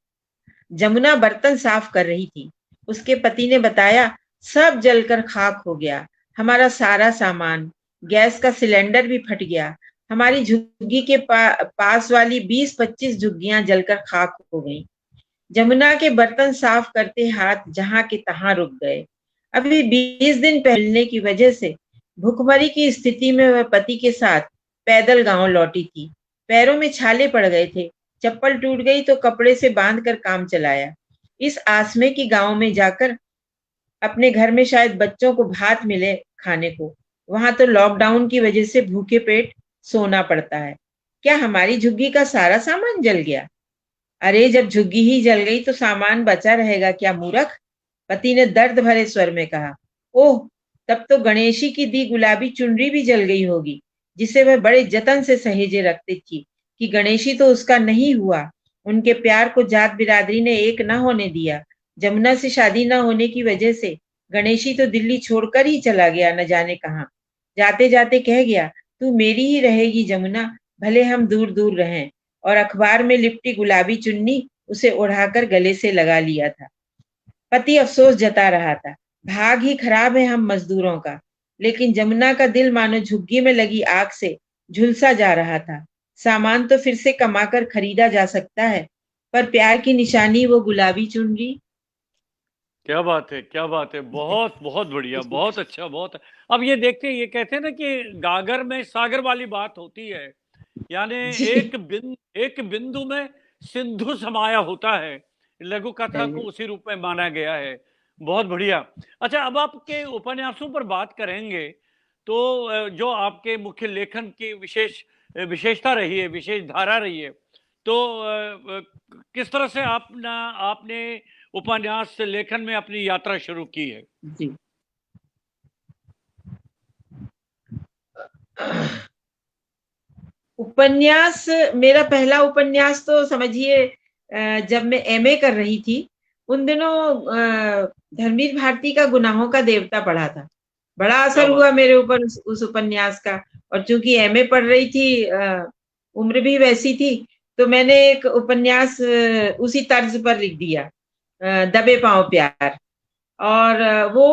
जमुना बर्तन साफ कर रही थी। उसके पति ने बताया, सब जलकर खाक हो गया। हमारा सारा सामान, गैस का सिलेंडर भी फट गया। हमारी झुग्गी के पास वाली 20-25 झुग्गियां जलकर खाक हो गईं। जमुना के बर्तन साफ करते हाथ जहां के तहां रुक गए। अभी 20 दिन पहले की वजह से भुखमरी की स्थिति में वह पति के साथ पैदल गांव लौटी थी। पैरों में छाले पड़ गए थे। चप्पल टूट गई तो कपड़े से बांध कर काम चलाया। इस आस में कि गांव में जाकर अपने घर में शायद बच्चों को भात मिले खाने को। वहां तो लॉकडाउन की वजह से भूखे पेट सोना पड़ता है। क्या हमारी झुग्गी का सारा सामान जल गया? अरे, जब झुग्गी ही जल गई तो सामान बचा रहेगा क्या मूर्ख? पति ने दर्द भरे स्वर में कहा। ओह, तब तो गणेशी की दी गुलाबी चुनरी भी जल गई होगी, जिसे वह बड़े जतन से सहेजे रखती थी कि गणेशी तो उसका नहीं हुआ। उनके प्यार को जात बिरादरी ने एक न होने दिया। जमुना से शादी न होने की वजह से गणेशी तो दिल्ली छोड़कर ही चला गया, न जाने कहाँ। जाते जाते कह गया, तू मेरी ही रहेगी जमुना, भले हम दूर दूर रहें। और अखबार में लिपटी गुलाबी चुन्नी उसे ओढ़ाकर गले से लगा लिया था। पति अफसोस जता रहा था। भाग ही खराब है हम मजदूरों का। लेकिन जमुना का दिल मानो झुग्गी में लगी आग से झुलसा जा रहा था। सामान तो फिर से कमाकर खरीदा जा सकता है, पर प्यार की निशानी वो गुलाबी चुनरी। क्या बात है, क्या बात है। बहुत बहुत बढ़िया, बहुत अच्छा, बहुत। अब ये देखते हैं, ये कहते हैं ना कि गागर में सागर वाली बात होती है। यानी जी, एक बिंदु में सिंधु समाया होता है। लघु कथा को उसी रूप में माना गया है। बहुत बढ़िया। अच्छा, अब आपके उपन्यासों पर बात करेंगे तो जो आपके मुख्य लेखन की विशेषता रही है, विशेष धारा रही है, तो किस तरह से आपने उपन्यास लेखन में अपनी यात्रा शुरू की है? जी। उपन्यास, मेरा पहला उपन्यास तो समझिए जब मैं एमए कर रही थी उन दिनों धर्मवीर भारती का गुनाहों का देवता पढ़ा था। बड़ा क्या असर बात। हुआ मेरे ऊपर उस उपन्यास का। और चूंकि एमए पढ़ रही थी, उम्र भी वैसी थी, तो मैंने एक उपन्यास उसी तर्ज पर लिख दिया, दबे पांव प्यार। और वो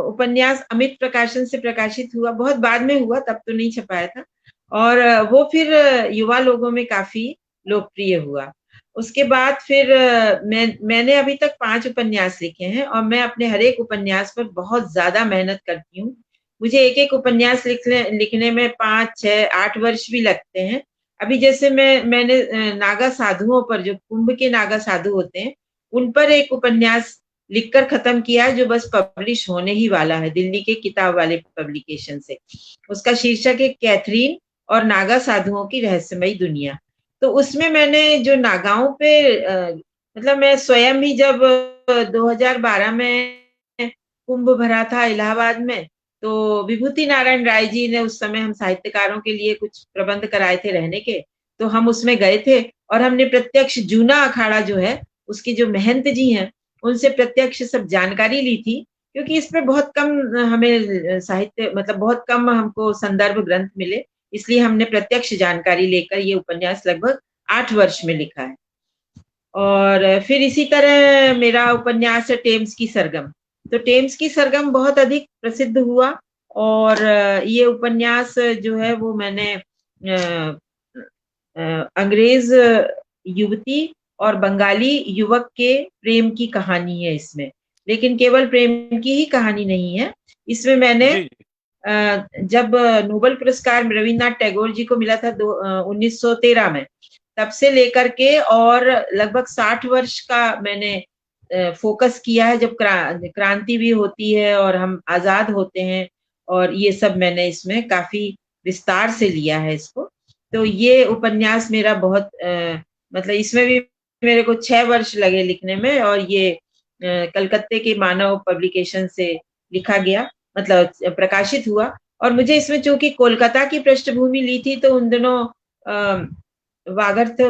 उपन्यास अमित प्रकाशन से प्रकाशित हुआ, बहुत बाद में हुआ, तब तो नहीं छपाया था। और वो फिर युवा लोगों में काफी लोकप्रिय हुआ। उसके बाद फिर मैंने अभी तक 5 उपन्यास लिखे हैं और मैं अपने हर एक उपन्यास पर बहुत ज्यादा मेहनत करती हूँ। मुझे एक एक उपन्यास लिखने में 5, 6, 8 वर्ष भी लगते हैं। अभी जैसे मैंने नागा साधुओं पर, जो कुंभ के नागा साधु होते हैं, उन पर एक उपन्यास लिखकर खत्म किया है, जो बस पब्लिश होने ही वाला है दिल्ली के किताब वाले पब्लिकेशन से। उसका शीर्षक है कैथरीन और नागा साधुओं की रहस्यमयी दुनिया। तो उसमें मैंने जो नागाओं पे मतलब मैं स्वयं ही जब 2012 में कुंभ भरा था इलाहाबाद में, तो विभूति नारायण राय जी ने, उस समय हम साहित्यकारों के लिए कुछ प्रबंध कराए थे रहने के, तो हम उसमें गए थे और हमने प्रत्यक्ष जूना अखाड़ा जो है, उसके जो महंत जी हैं, उनसे प्रत्यक्ष सब जानकारी ली थी। क्योंकि इस पे बहुत कम हमें साहित्य, मतलब बहुत कम हमको संदर्भ ग्रंथ मिले, इसलिए हमने प्रत्यक्ष जानकारी लेकर ये उपन्यास लगभग 8 वर्ष में लिखा है। और फिर इसी तरह मेरा उपन्यास है टेम्स की सरगम। तो टेम्स की सरगम बहुत अधिक प्रसिद्ध हुआ। और ये उपन्यास जो है वो मैंने अंग्रेज युवती और बंगाली युवक के प्रेम की कहानी है इसमें। लेकिन केवल प्रेम की ही कहानी नहीं है इसमें। मैंने जी जी। जब नोबेल पुरस्कार रविन्द्रनाथ टैगोर जी को मिला था 1913 में, तब से लेकर के और लगभग 60 वर्ष का मैंने फोकस किया है, जब क्रांति भी होती है और हम आजाद होते हैं। और ये सब मैंने इसमें काफी विस्तार से लिया है इसको। तो ये उपन्यास मेरा बहुत मतलब इसमें भी मेरे को 6 वर्ष लगे लिखने में, और ये कलकत्ते के मानव पब्लिकेशन से लिखा गया, मतलब प्रकाशित हुआ। और मुझे इसमें चूंकि कोलकाता की पृष्ठभूमि ली थी, तो उन दिनों वागर्थ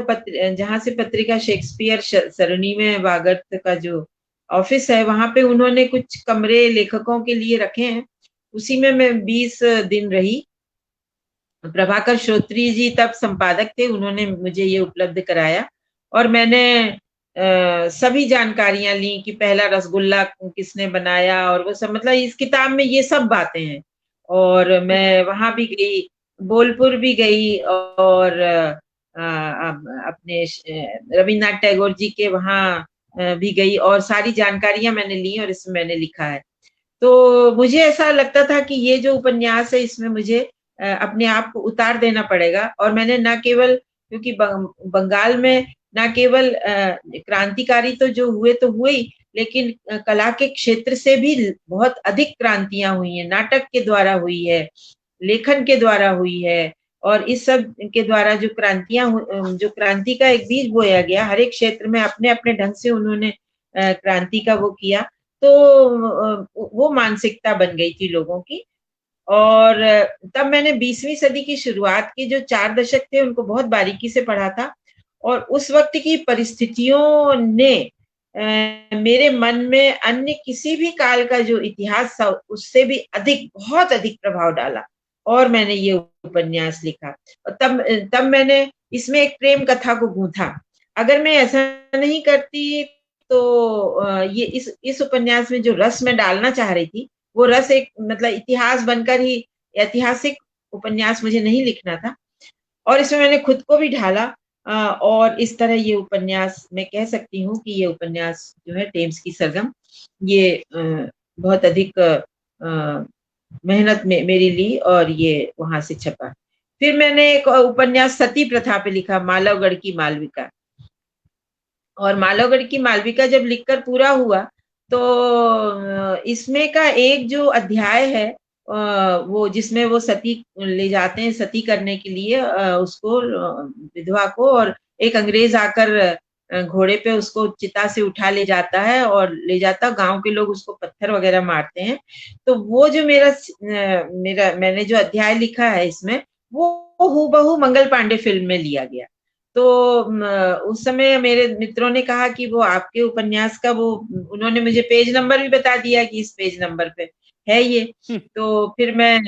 जहाँ से पत्रिका शेक्सपियर सरणी में वागर्थ का जो ऑफिस है, वहां पे उन्होंने कुछ कमरे लेखकों के लिए रखे हैं। उसी में मैं 20 दिन रही। प्रभाकर श्रोत्री जी तब संपादक थे, उन्होंने मुझे ये उपलब्ध कराया, और मैंने सभी जानकारियां ली कि पहला रसगुल्ला किसने बनाया, और वो सब, मतलब इस किताब में ये सब बातें हैं। और मैं वहां भी गई, बोलपुर भी गई, और अपने रविन्द्रनाथ टैगोर जी के वहां भी गई, और सारी जानकारियां मैंने ली और इसमें मैंने लिखा है। तो मुझे ऐसा लगता था कि ये जो उपन्यास है, इसमें मुझे अपने आप को उतार देना पड़ेगा। और मैंने न केवल, क्योंकि बंगाल में न केवल क्रांतिकारी तो जो हुए तो हुए ही, लेकिन कला के क्षेत्र से भी बहुत अधिक क्रांतियां हुई हैं। नाटक के द्वारा हुई है, लेखन के द्वारा हुई है, और इस सब के द्वारा जो जो क्रांति का एक बीज बोया गया, हर एक क्षेत्र में अपने अपने ढंग से उन्होंने क्रांति का वो किया। तो वो मानसिकता बन गई थी लोगों की। और तब मैंने 20वीं सदी की शुरुआत के जो 4 दशक थे, उनको बहुत बारीकी से पढ़ा था। और उस वक्त की परिस्थितियों ने मेरे मन में अन्य किसी भी काल का जो इतिहास था, उससे भी अधिक, बहुत अधिक प्रभाव डाला, और मैंने ये उपन्यास लिखा। और तब मैंने इसमें एक प्रेम कथा को गूंथा। अगर मैं ऐसा नहीं करती, तो ये इस उपन्यास में जो रस मैं डालना चाह रही थी, वो रस एक, मतलब इतिहास बनकर ही, ऐतिहासिक उपन्यास मुझे नहीं लिखना था। और इसमें मैंने खुद को भी ढाला, और इस तरह ये उपन्यास, मैं कह सकती हूँ कि ये उपन्यास जो है टेम्स की सरगम, ये बहुत अधिक मेहनत में मेरी ली, और ये वहां से छपा। फिर मैंने एक उपन्यास सती प्रथा पे लिखा, मालवगढ़ की मालविका। और मालवगढ़ की मालविका जब लिखकर पूरा हुआ, तो इसमें का एक जो अध्याय है, वो जिसमें वो सती ले जाते हैं सती करने के लिए उसको, विधवा को, और एक अंग्रेज आकर घोड़े पे उसको चिता से उठा ले जाता है, और ले जाता, गांव के लोग उसको पत्थर वगैरह मारते हैं। तो वो जो मेरा मैंने जो अध्याय लिखा है इसमें, वो हूबहू मंगल पांडे फिल्म में लिया गया। तो उस समय मेरे मित्रों ने कहा कि वो आपके उपन्यास का वो, उन्होंने मुझे पेज नंबर भी बता दिया कि इस पेज नंबर पे है ये। तो फिर मैं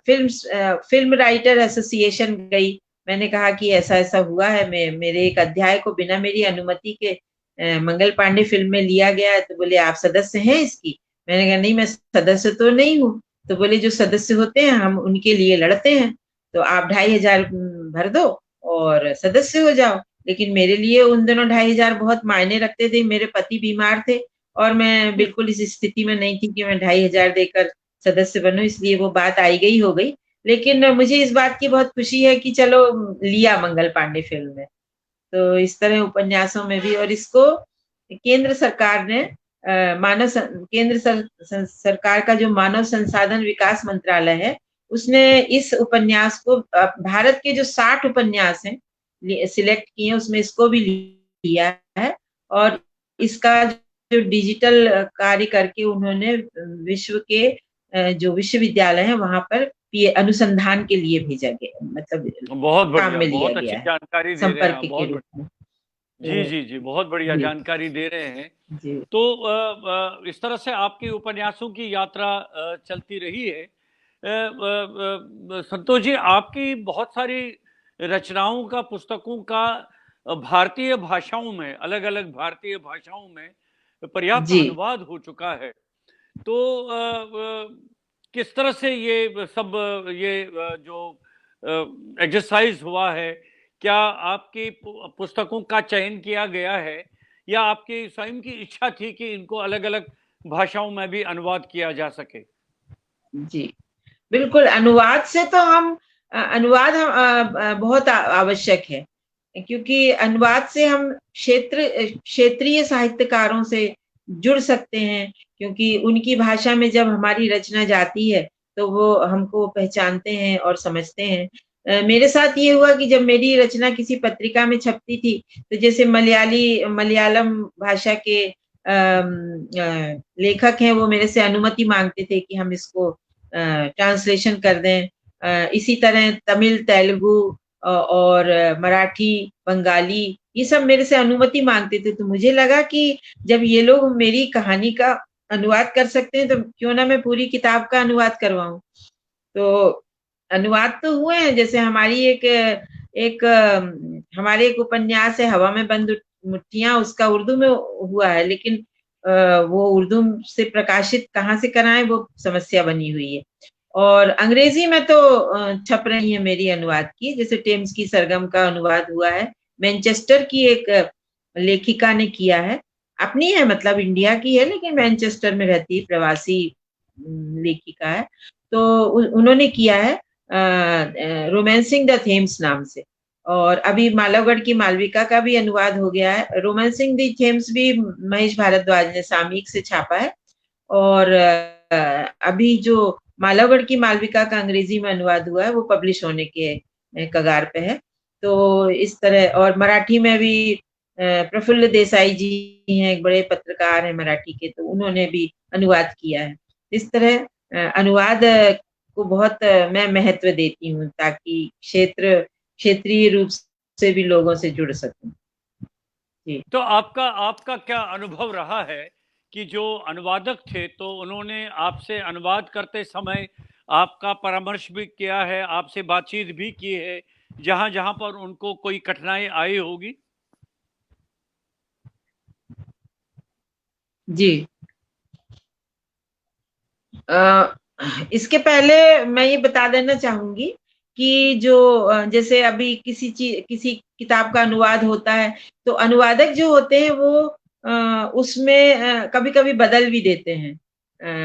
फिल्म राइटर एसोसिएशन गई। मैंने कहा कि ऐसा ऐसा हुआ है, मेरे एक अध्याय को बिना मेरी अनुमति के मंगल पांडे फिल्म में लिया गया है। तो बोले आप सदस्य हैं इसकी? मैंने कहा नहीं, मैं सदस्य तो नहीं हूँ। तो बोले जो सदस्य होते हैं हम उनके लिए लड़ते हैं, तो आप 2,500 भर दो और सदस्य हो जाओ। लेकिन मेरे लिए उन दिनों 2,500 बहुत मायने रखते थे। मेरे पति बीमार थे, और मैं बिल्कुल इस स्थिति में नहीं थी कि मैं 2,500 देकर सदस्य बनूं, इसलिए वो बात आई गई हो गई। लेकिन मुझे इस बात की बहुत खुशी है कि चलो लिया मंगल पांडे फिल्म में। तो इस तरह उपन्यासों में भी, और इसको केंद्र सरकार ने सरकार का जो मानव संसाधन विकास मंत्रालय है, उसने इस उपन्यास को, भारत के जो 60 उपन्यास हैं सिलेक्ट किए, उसमें इसको भी लिया है। और इसका जो डिजिटल कार्य करके उन्होंने विश्व के जो विश्वविद्यालय है वहां पर अनुसंधान के लिए भेजा गया, मतलब बहुत काम बढ़िया, में लिया बहुत अच्छी गया है, जानकारी दे रहे हैं संपर्क आप, के बहुत रूप में। जी जी जी, बहुत बढ़िया जी जानकारी दे रहे हैं। जी तो इस तरह से आपकी उपन्यासों की यात्रा चलती रही है। संतोष जी, आपकी बहुत सारी रचनाओं का, पुस्तकों का भारतीय भाषाओं में, अलग अलग भारतीय भाषाओं में पर्याप्त जी अनुवाद हो चुका है। तो किस तरह से ये सब ये जो एक्सरसाइज हुआ है, क्या आपकी पुस्तकों का चयन किया गया है, या आपकी स्वयं की इच्छा थी कि इनको अलग अलग भाषाओं में भी अनुवाद किया जा सके? जी बिल्कुल, अनुवाद से तो हम अनुवाद बहुत आवश्यक है, क्योंकि अनुवाद से हम क्षेत्रीय साहित्यकारों से जुड़ सकते हैं। क्योंकि उनकी भाषा में जब हमारी रचना जाती है, तो वो हमको पहचानते हैं और समझते हैं। मेरे साथ ये हुआ कि जब मेरी रचना किसी पत्रिका में छपती थी, तो जैसे मलयालम भाषा के लेखक हैं, वो मेरे से अनुमति मांगते थे कि हम इसको ट्रांसलेशन कर दें। इसी तरह तमिल, तेलुगु और मराठी, बंगाली, ये सब मेरे से अनुमति मांगते थे। तो मुझे लगा कि जब ये लोग मेरी कहानी का अनुवाद कर सकते हैं, तो क्यों ना मैं पूरी किताब का अनुवाद करवाऊं। तो अनुवाद तो हुए हैं, जैसे हमारी एक हमारे एक उपन्यास है हवा में बंद मुट्ठियां, उसका उर्दू में हुआ है, लेकिन वो उर्दू से प्रकाशित कहाँ से कराएं, वो समस्या बनी हुई है। और अंग्रेजी में तो छप रही है मेरी अनुवाद की, जैसे टेम्स की सरगम का अनुवाद हुआ है, मैनचेस्टर की एक लेखिका ने किया है, अपनी है, मतलब इंडिया की है, लेकिन मैनचेस्टर में रहती है, प्रवासी लेखिका है। तो उन्होंने किया है रोमांसिंग द थेम्स नाम से। और अभी मालवगढ़ की मालविका का भी अनुवाद हो गया है। रोमांसिंग द थेम्स भी महेश भारद्वाज ने सामयिक से छापा है। और अभी जो मालवगढ़ की मालविका का अंग्रेजी में अनुवाद हुआ है, वो पब्लिश होने के कगार पे है। तो इस तरह, और मराठी में भी प्रफुल्ल देसाई जी हैं, एक बड़े पत्रकार हैं मराठी के, तो उन्होंने भी अनुवाद किया है। इस तरह अनुवाद को बहुत मैं महत्व देती हूँ, ताकि क्षेत्रीय रूप से भी लोगों से जुड़ सकूं। जी। तो आपका आपका क्या अनुभव रहा है कि जो अनुवादक थे, तो उन्होंने आपसे अनुवाद करते समय आपका परामर्श भी किया है, आपसे बातचीत भी की है, जहां जहां पर उनको कोई कठिनाई आई होगी? जी। इसके पहले मैं ये बता देना चाहूंगी कि जो जैसे अभी किसी किताब का अनुवाद होता है, तो अनुवादक जो होते हैं वो उसमें कभी कभी बदल भी देते हैं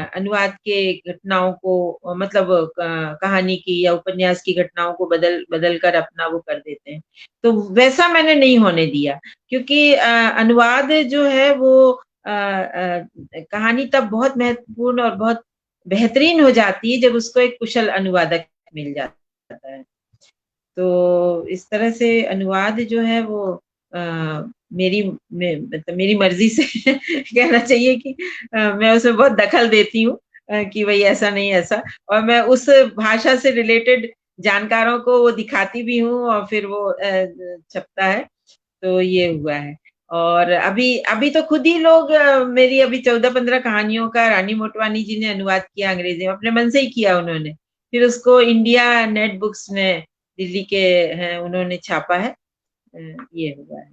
अनुवाद के घटनाओं को, मतलब कहानी की या उपन्यास की घटनाओं को बदल बदल कर अपना वो कर देते हैं। तो वैसा मैंने नहीं होने दिया, क्योंकि अनुवाद जो है वो कहानी तब बहुत महत्वपूर्ण और बहुत बेहतरीन हो जाती है जब उसको एक कुशल अनुवादक मिल जाता है। तो इस तरह से अनुवाद जो है वो मतलब मेरी मर्जी से कहना चाहिए कि मैं उसमें बहुत दखल देती हूँ, कि भाई ऐसा नहीं ऐसा, और मैं उस भाषा से रिलेटेड जानकारों को वो दिखाती भी हूँ, और फिर वो छपता है। तो ये हुआ है। और अभी अभी तो खुद ही लोग मेरी अभी 14-15 कहानियों का रानी मोटवानी जी ने अनुवाद किया अंग्रेजी में, अपने मन से ही किया उन्होंने। फिर उसको इंडिया नेट बुक्स ने, दिल्ली के हैं, उन्होंने छापा है। ये हुआ है।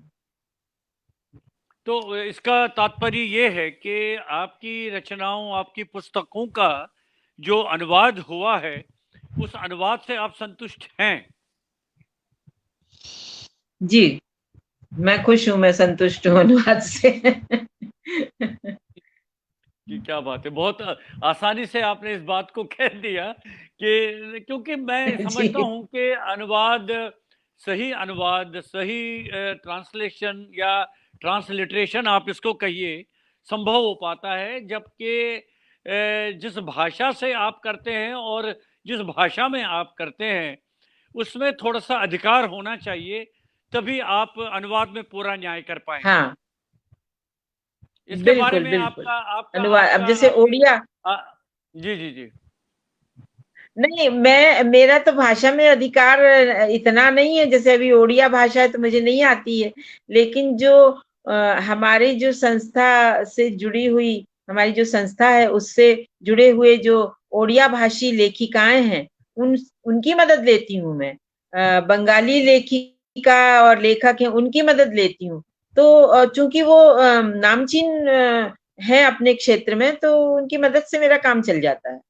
तो इसका तात्पर्य ये है कि आपकी रचनाओं, आपकी पुस्तकों का जो अनुवाद हुआ है, उस अनुवाद से आप संतुष्ट हैं? जी, मैं खुश हूं, मैं संतुष्ट हूँ अनुवाद से। कि क्या बात है, बहुत आसानी से आपने इस बात को कह दिया कि, क्योंकि मैं समझता जी। हूं कि अनुवाद, सही ट्रांसलेशन या ट्रांसलिटरेशन आप इसको कहिए, संभव हो पाता है जबकि जिस भाषा से आप करते हैं और जिस भाषा में आप करते हैं, उसमें थोड़ा सा अधिकार होना चाहिए, तभी आप अनुवाद में पूरा न्याय कर पाएंगे। हाँ, इसके बारे बिल्कुल में बिल्कुल। आपका आपका अनुवाद, अब आपका जैसे आपकी ओडिया, आ, जी जी जी। नहीं, मेरा तो भाषा में अधिकार इतना नहीं है, जैसे अभी ओडिया भाषा है तो मुझे नहीं आती है, लेकिन जो हमारी जो संस्था से जुड़ी हुई, हमारी जो संस्था है उससे जुड़े हुए जो ओडिया भाषी लेखिकाएं हैं, उनकी मदद लेती हूँ मैं। बंगाली लेखिका और लेखक हैं, उनकी मदद लेती हूँ। तो चूंकि वो नामचीन है अपने क्षेत्र में, तो उनकी मदद से मेरा काम चल जाता है।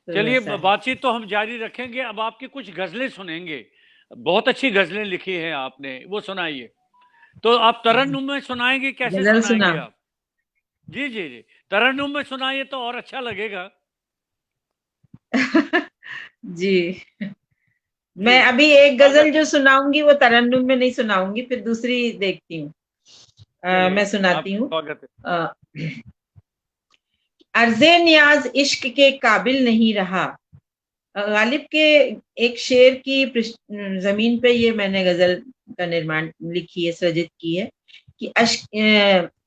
तो चलिए, ऐसा है। बातचीत तो हम जारी रखेंगे, अब आपकी कुछ गजलें सुनेंगे। बहुत अच्छी गजलें लिखी हैं आपने, वो सुनाइए। तो आप तरन्नुम में सुनाएंगे, कैसे गजल सुना। सुनाएंगे आप? जी जी जी, तरन्नुम में सुनाइए तो और अच्छा लगेगा। जी। जी, मैं अभी एक गजल स्वागत जो है। सुनाऊंगी वो तरन्नुम में नहीं सुनाऊंगी, फिर दूसरी देखती हूँ। चलिए, मैं सुनाती आपका हूँ। स्वागत है। अ, अर्ज़े नियाज इश्क के काबिल नहीं रहा। गालिब के एक शेर की जमीन पे ये मैंने गजल का निर्माण लिखी है, सृजित की है कि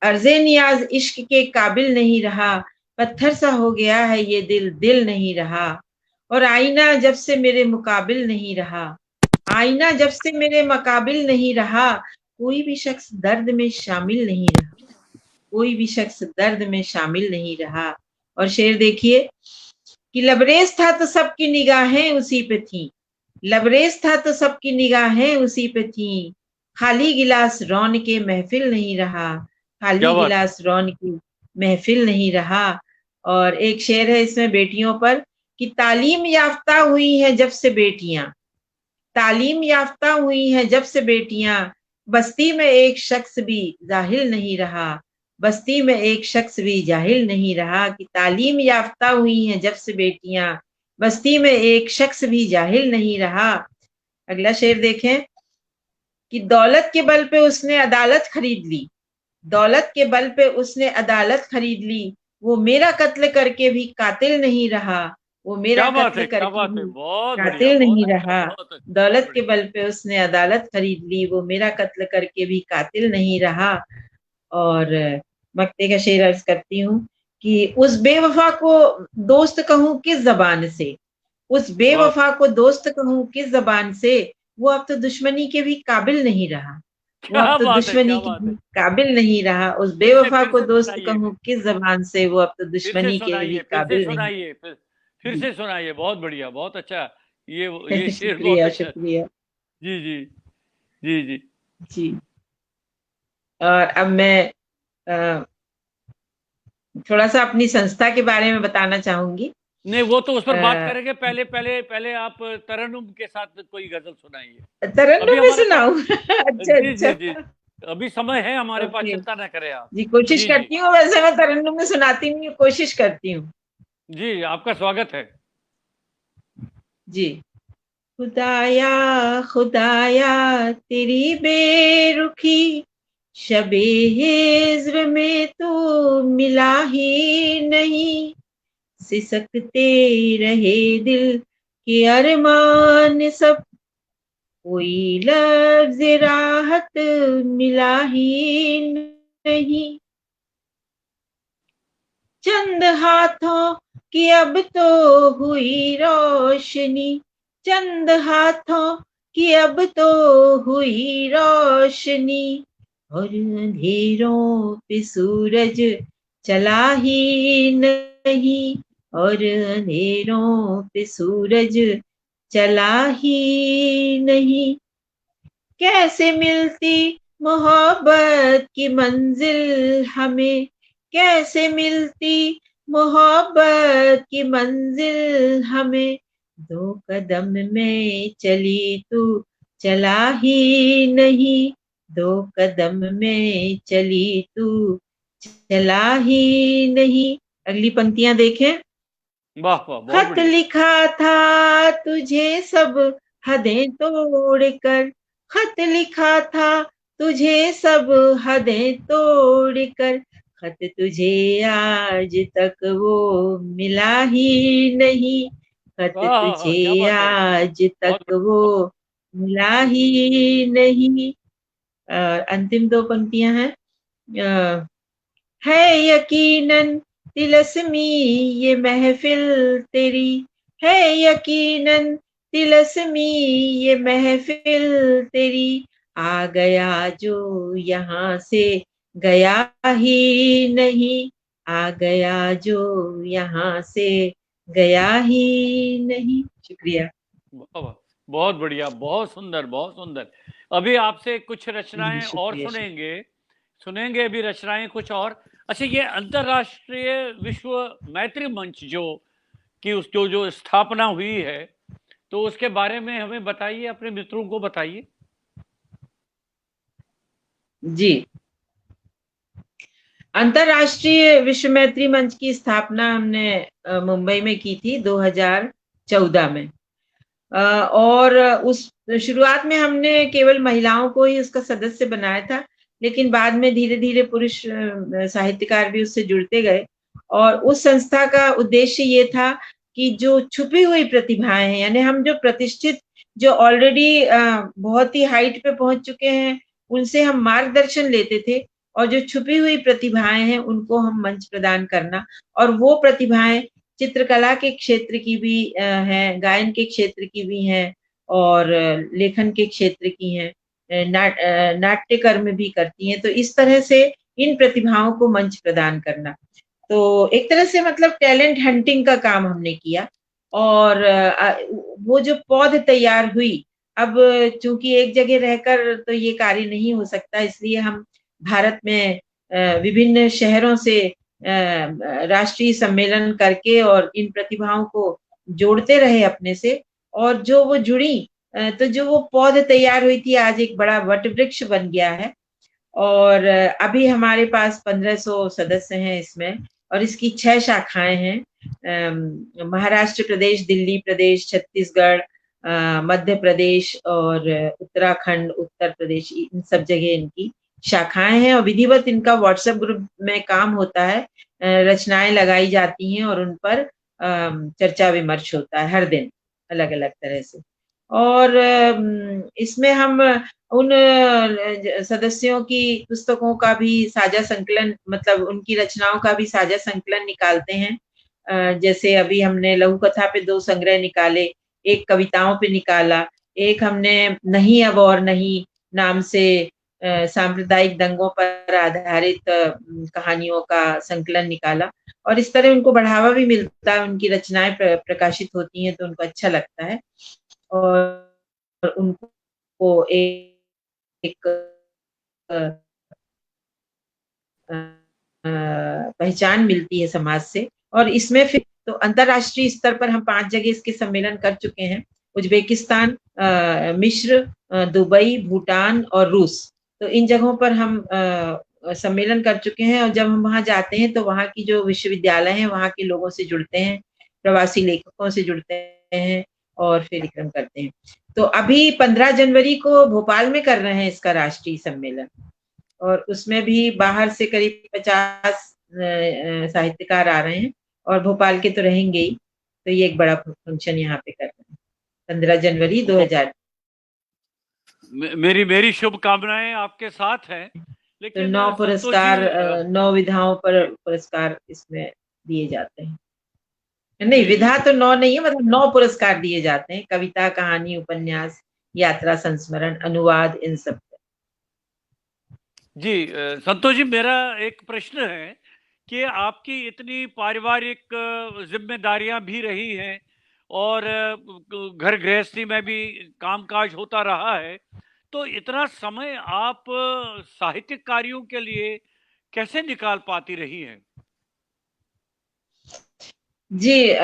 अर्ज़े नियाज इश्क के काबिल नहीं रहा, पत्थर सा हो गया है ये दिल, दिल नहीं रहा। और आईना जब से मेरे मुकाबिल नहीं रहा, आईना जब से मेरे मुकाबिल नहीं रहा, कोई भी शख्स दर्द में शामिल नहीं रहा, कोई भी शख्स दर्द में शामिल नहीं रहा। और शेर देखिए कि लबरेज था तो सबकी निगाहें उसी पे थी, लबरेज था तो सबकी निगाहें उसी पे थी, खाली गिलास रौन के महफिल नहीं रहा, क्या खाली बात है। गिलास रौन की महफिल नहीं रहा। और एक शेर है इसमें बेटियों पर कि तालीम याफ्ता हुई है जब से बेटियां, तालीम याफ्ता हुई हैं जब से बेटियां, बस्ती में एक शख्स भी जाहिल नहीं रहा, बस्ती में एक शख्स भी जाहिल नहीं रहा। कि तालीम याफ्ता हुई हैं जब से बेटियां, बस्ती में एक शख्स भी जाहिल नहीं रहा। अगला शेर देखें कि दौलत के बल पे उसने अदालत खरीद ली, दौलत के बल पे उसने अदालत खरीद ली, वो मेरा कत्ल करके भी कातिल नहीं रहा, वो मेरा क्या बात कत्ल है, क्या करके बात है, भी बहुत बढ़िया, कातिल बहुत नहीं अच्छा, रहा। बहुत अच्छा, बहुत दौलत के बढ़िया। बल पे उसने अदालत खरीद ली, वो मेरा कत्ल करके भी कातिल नहीं रहा। और मक्ते का शेर अर्ज करती हूँ कि उस बेवफा को दोस्त कहूँ किस जबान से, उस वाह, बेवफा को दोस्त कहूँ किस जबान से, वो अब तो दुश्मनी के भी काबिल नहीं रहा, वो अब क्या तो बात है, दुश्मनी क्या के बात भी है। काबिल नहीं रहा, उस फिर से बेवफा फिर को से दोस्त सुनाइए, कहूँ किस जबान से, वो अब तो फिर से दुश्मनी के भी सुनाइए, फिर से काबिल नहीं। सुनाइए, फिर जी से सुनाइए, बहुत बढ़िया, बहुत अच्छा। ये शेर बहुत शुक्रिया अच्छा है। शुक्रिया। जी जी, जी जी। जी और अब मैं अ, थोड़ा सा अपनी संस्था के बारे में बताना चाहूंगी। नहीं, वो तो उस पर बात अ, करेंगे, पहले पहले पहले आप तरन्नुम के साथ कोई गजल सुनाइए। अभी तरन्नुम में हमारे पास, सुनाऊं? अच्छा जी जी जी, अच्छा। अभी समय है हमारे पास, ओके चिंता ना करें आप। जी, कोशिश जी जी करती हूँ, वैसे मैं तरन्नुम में सुनाती नहीं हूँ, कोशिश करती हूँ। जी, आपका स्वागत है। जी खुदाया खुदाया तेरी बेरुखी, शबे हिज्र में तो मिला ही नहीं, सिसकते रहे दिल के अरमान सब, कोई लफ्ज राहत मिला ही नहीं, चंद हाथों की अब तो हुई रोशनी, चंद हाथों की अब तो हुई रोशनी, और अंधेरों पे सूरज चला ही नहीं, और अंधेरों पे सूरज चला ही नहीं, कैसे मिलती मोहब्बत की मंजिल हमें, कैसे मिलती मोहब्बत की मंजिल हमें, दो कदम में चली तू चला ही नहीं, दो कदम में चली तू चला ही नहीं। अगली पंक्तियां देखें। वाह वाह, बहुत खत बढ़िया। लिखा था तुझे सब हदें तोड़कर, खत लिखा था तुझे सब हदें तोड़कर, खत तुझे आज तक वो मिला ही नहीं, खत हाँ हाँ हाँ, तुझे क्या बात है, आज बहुत तक बढ़िया, वो बहुत मिला ही नहीं। अंतिम दो पंक्तियां हैं। है यकीनन तिलस्मी ये महफिल तेरी, है यकीनन तिलस्मी ये महफिल तेरी, आ गया जो यहाँ से गया ही नहीं, आ गया जो यहाँ से गया ही नहीं। शुक्रिया। वाह वाह, बहुत बढ़िया, बहुत सुंदर, बहुत सुंदर। अभी आपसे कुछ जी रचनाएं और शुक्रिया शुक्रिया। सुनेंगे, सुनेंगे अभी रचनाएं कुछ और। अच्छा, ये अंतरराष्ट्रीय विश्व मैत्री मंच जो कि उस जो स्थापना हुई है, तो उसके बारे में हमें बताइए, अपने मित्रों को बताइए। जी अंतरराष्ट्रीय विश्व मैत्री मंच की स्थापना हमने मुंबई में की थी 2014 में। और उस शुरुआत में हमने केवल महिलाओं को ही उसका सदस्य बनाया था, लेकिन बाद में धीरे धीरे पुरुष साहित्यकार भी उससे जुड़ते गए और उस संस्था का उद्देश्य ये था कि जो छुपी हुई प्रतिभाएं हैं, यानी हम जो प्रतिष्ठित, जो ऑलरेडी बहुत ही हाइट पे पहुंच चुके हैं, उनसे हम मार्गदर्शन लेते थे, और जो छुपी हुई प्रतिभाएं हैं उनको हम मंच प्रदान करना। और वो प्रतिभाएं चित्रकला के क्षेत्र की भी हैं, गायन के क्षेत्र की भी हैं, और लेखन के क्षेत्र की हैं, नाट्य कर्म भी करती हैं। तो इस तरह से इन प्रतिभाओं को मंच प्रदान करना, तो एक तरह से मतलब टैलेंट हंटिंग का काम हमने किया। और वो जो पौध तैयार हुई, अब चूंकि एक जगह रहकर तो ये कार्य नहीं हो सकता, इसलिए हम भारत में विभिन्न शहरों से राष्ट्रीय सम्मेलन करके और इन प्रतिभाओं को जोड़ते रहे अपने से, और जो वो जुड़ी, तो जो वो पौध तैयार हुई थी आज एक बड़ा वट वृक्ष बन गया है। और अभी हमारे पास 1500 सदस्य हैं इसमें, और इसकी 6 शाखाएं हैं, महाराष्ट्र प्रदेश, दिल्ली प्रदेश, छत्तीसगढ़, मध्य प्रदेश और उत्तराखंड, उत्तर प्रदेश, इन सब जगह इनकी शाखाएं हैं। और विधिवत इनका व्हाट्सएप ग्रुप में काम होता है, रचनाएं लगाई जाती हैं और उन पर चर्चा विमर्श होता है हर दिन अलग अलग तरह से। और इसमें हम उन सदस्यों की पुस्तकों का भी साझा संकलन, मतलब उनकी रचनाओं का भी साझा संकलन निकालते हैं। जैसे अभी हमने लघु कथा पे 2 संग्रह निकाले, एक कविताओं पे निकाला, एक हमने नहीं अब और नहीं नाम से सांप्रदायिक दंगों पर आधारित कहानियों का संकलन निकाला। और इस तरह उनको बढ़ावा भी मिलता है, उनकी रचनाएं प्रकाशित होती हैं तो उनको अच्छा लगता है, और उनको एक पहचान मिलती है समाज से। और इसमें फिर तो अंतरराष्ट्रीय स्तर पर हम 5 जगह इसके सम्मेलन कर चुके हैं, उज्बेकिस्तान, मिस्र, दुबई, भूटान और रूस। तो इन जगहों पर हम सम्मेलन कर चुके हैं, और जब हम वहां जाते हैं तो वहां की जो विश्वविद्यालय हैं वहां के लोगों से जुड़ते हैं, प्रवासी लेखकों से जुड़ते हैं, और फिर कार्यक्रम करते हैं। तो अभी 15 जनवरी को भोपाल में कर रहे हैं इसका राष्ट्रीय सम्मेलन, और उसमें भी बाहर से करीब 50 साहित्यकार आ रहे हैं, और भोपाल के तो रहेंगे ही। तो ये एक बड़ा फंक्शन यहाँ पे कर रहे हैं 15 जनवरी 2000। मेरी शुभकामनाएं आपके साथ हैं। तो लेकिन 9 संतोष पुरस्कार, जी, 9 विधाओं पर पुरस्कार इसमें दिए जाते हैं। नहीं, जी जी विधा तो 9 नहीं है, मतलब 9 पुरस्कार दिए जाते हैं, कविता, कहानी, उपन्यास, यात्रा, संस्मरण, अनुवाद, इन सब। जी, संतोष जी, मेरा एक प्रश्न है कि आपकी इतनी पारिवारिक जिम्मेदारियां भी रही हैं, और घर गृहस्थी में भी कामकाज होता रहा है, तो इतना समय आप साहित्यिक कार्यों के लिए कैसे निकाल पाती रही हैं? जी,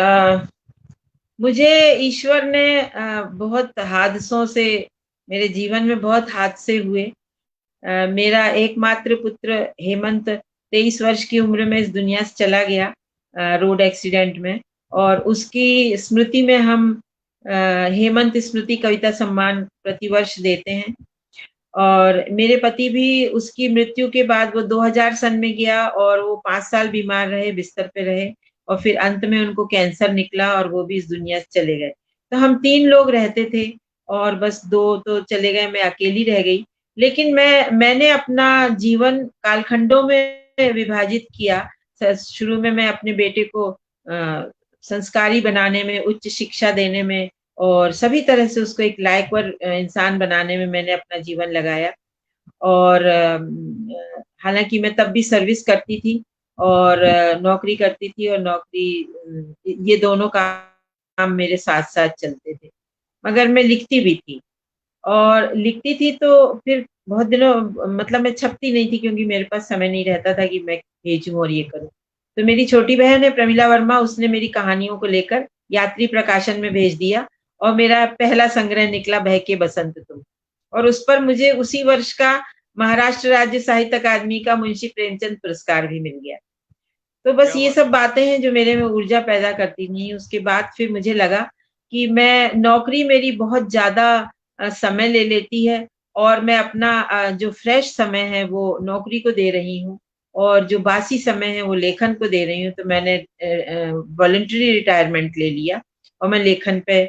मुझे ईश्वर ने बहुत हादसों से, मेरे जीवन में बहुत हादसे हुए। मेरा एकमात्र पुत्र हेमंत 23 वर्ष की उम्र में इस दुनिया से चला गया, रोड एक्सीडेंट में। और उसकी स्मृति में हम हेमंत स्मृति कविता सम्मान प्रतिवर्ष देते हैं। और मेरे पति भी उसकी मृत्यु के बाद, वो 2000 सन में गया और वो 5 साल बीमार रहे, बिस्तर पे रहे, और फिर अंत में उनको कैंसर निकला और वो भी इस दुनिया से चले गए। तो हम 3 लोग रहते थे, और बस 2 तो चले गए, मैं अकेली रह गई। लेकिन मैंने अपना जीवन कालखंडों में विभाजित किया। शुरू में मैं अपने बेटे को संस्कारी बनाने में, उच्च शिक्षा देने में, और सभी तरह से उसको एक लायकवर इंसान बनाने में मैंने अपना जीवन लगाया। और हालांकि मैं तब भी सर्विस करती थी और नौकरी करती थी, और नौकरी, ये दोनों काम मेरे साथ साथ चलते थे। मगर मैं लिखती भी थी, और लिखती थी तो फिर बहुत दिनों, मतलब मैं छपती नहीं थी क्योंकि मेरे पास समय नहीं रहता था कि मैं भेजूं और ये करूं। तो मेरी छोटी बहन है प्रमिला वर्मा, उसने मेरी कहानियों को लेकर यात्री प्रकाशन में भेज दिया, और मेरा पहला संग्रह निकला बहके बसंत तुम। और उस पर मुझे उसी वर्ष का महाराष्ट्र राज्य साहित्य अकादमी का मुंशी प्रेमचंद पुरस्कार भी मिल गया। तो बस क्या ये बात सब बातें हैं जो मेरे में ऊर्जा पैदा करती थी। उसके बाद फिर मुझे लगा कि मैं, नौकरी मेरी बहुत ज्यादा समय ले लेती है, और मैं अपना जो फ्रेश समय है वो नौकरी को दे रही हूँ, और जो बासी समय है वो लेखन को दे रही हूँ। तो मैंने वॉलंटरी रिटायरमेंट ले लिया और मैं लेखन पे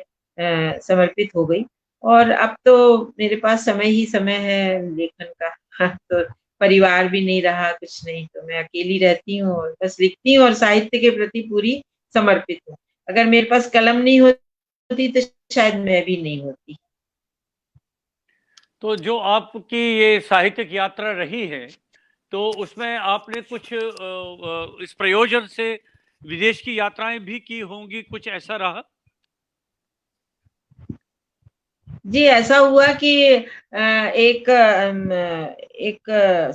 समर्पित हो गई। और अब तो मेरे पास समय ही समय है लेखन का। हाँ, तो परिवार भी नहीं रहा, कुछ नहीं, तो मैं अकेली रहती हूँ और बस लिखती हूँ और साहित्य के प्रति पूरी समर्पित हूँ। अगर मेरे पास कलम नहीं होती तो शायद मैं भी नहीं होती। तो जो आपकी ये साहित्यिक यात्रा रही है, तो उसमें आपने कुछ इस प्रयोजन से विदेश की यात्राएं भी की होंगी, कुछ ऐसा रहा? जी, ऐसा हुआ कि एक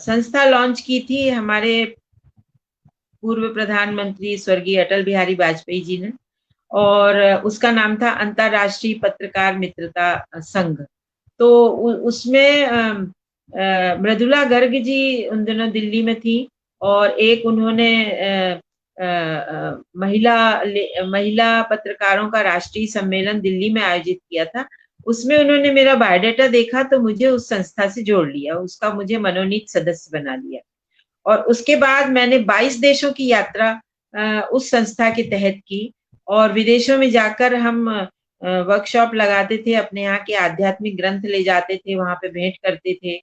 संस्था लॉन्च की थी हमारे पूर्व प्रधानमंत्री स्वर्गीय अटल बिहारी वाजपेयी जी ने, और उसका नाम था अंतर्राष्ट्रीय पत्रकार मित्रता संघ। तो उसमें मृदुला गर्ग जी उन दिनों दिल्ली में थी, और एक उन्होंने महिला पत्रकारों का राष्ट्रीय सम्मेलन दिल्ली में आयोजित किया था। उसमें उन्होंने मेरा बायोडाटा देखा तो मुझे उस संस्था से जोड़ लिया, उसका मुझे मनोनीत सदस्य बना लिया। और उसके बाद मैंने 22 देशों की यात्रा उस संस्था के तहत की, और विदेशों में जाकर हम वर्कशॉप लगाते थे, अपने यहाँ के आध्यात्मिक ग्रंथ ले जाते थे, वहां पे भेंट करते थे,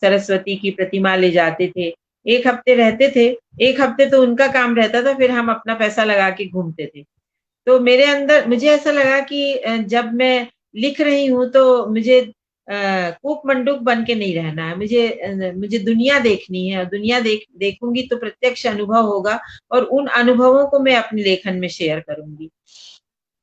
सरस्वती की प्रतिमा ले जाते थे। एक हफ्ते रहते थे, एक हफ्ते तो उनका काम रहता था, फिर हम अपना पैसा लगा के घूमते थे। तो मेरे अंदर मुझे ऐसा लगा कि जब मैं लिख रही हूँ तो मुझे कूप मंडूक बन के नहीं रहना है, मुझे दुनिया देखनी है, और दुनिया देखूंगी तो प्रत्यक्ष अनुभव होगा, और उन अनुभवों को मैं अपने लेखन में शेयर करूंगी।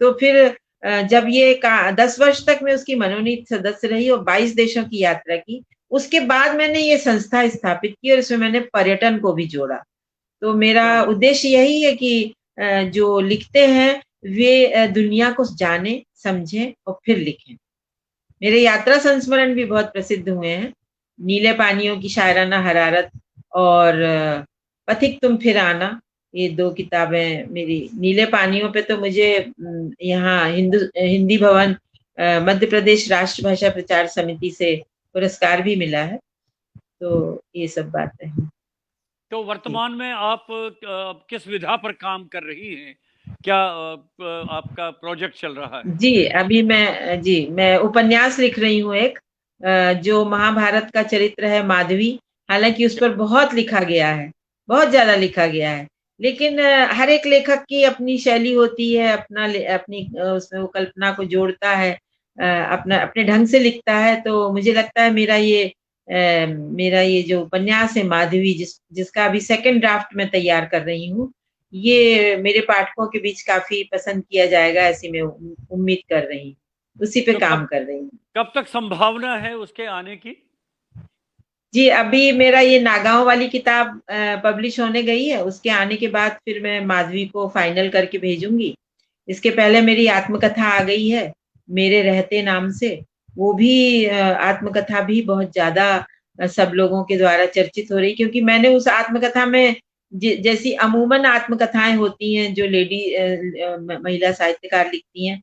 तो फिर जब ये 10 वर्ष तक मैं उसकी मनोनीत सदस्य रही और 22 देशों की यात्रा की, उसके बाद मैंने ये संस्था स्थापित की और इसमें मैंने पर्यटन को भी जोड़ा। तो मेरा उद्देश्य यही है कि जो लिखते हैं वे दुनिया को जाने, समझें और फिर लिखें। मेरे यात्रा संस्मरण भी बहुत प्रसिद्ध हुए हैं। नीले पानियों की शायराना हरारत और पथिक तुम फिर आना, ये 2 किताबें मेरी। नीले पानियों पे तो मुझे यहाँ हिंदी भवन मध्य प्रदेश राष्ट्रभाषा प्रचार समिति से पुरस्कार भी मिला है। तो ये सब बातें हैं। तो वर्तमान में आप किस विधा पर काम कर रही हैं? क्या आपका प्रोजेक्ट चल रहा है? जी, अभी मैं उपन्यास लिख रही हूँ एक, जो महाभारत का चरित्र है माधवी। हालांकि उस पर बहुत लिखा गया है, बहुत ज्यादा लिखा गया है, लेकिन हर एक लेखक की अपनी शैली होती है, अपनी उसमें वो कल्पना को जोड़ता है, अपना अपने ढंग से लिखता है। तो मुझे लगता है मेरा ये जो उपन्यास है माधवी, जिसका अभी सेकंड ड्राफ्ट में तैयार कर रही हूँ, ये मेरे पाठकों के बीच काफी पसंद किया जाएगा, ऐसी मैं उम्मीद कर रही हूँ, उसी पे तो काम कर रही हूँ। कब तक संभावना है उसके आने की? जी, अभी मेरा ये नागांव वाली किताब पब्लिश होने गई है, उसके आने के बाद फिर मैं माधवी को फाइनल करके भेजूंगी। इसके पहले मेरी आत्मकथा आ गई है, मेरे रहते नाम से। वो भी आत्मकथा भी बहुत ज्यादा सब लोगों के द्वारा चर्चित हो रही, क्योंकि मैंने उस आत्मकथा में जैसी अमूमन आत्मकथाएं होती हैं जो महिला साहित्यकार लिखती हैं,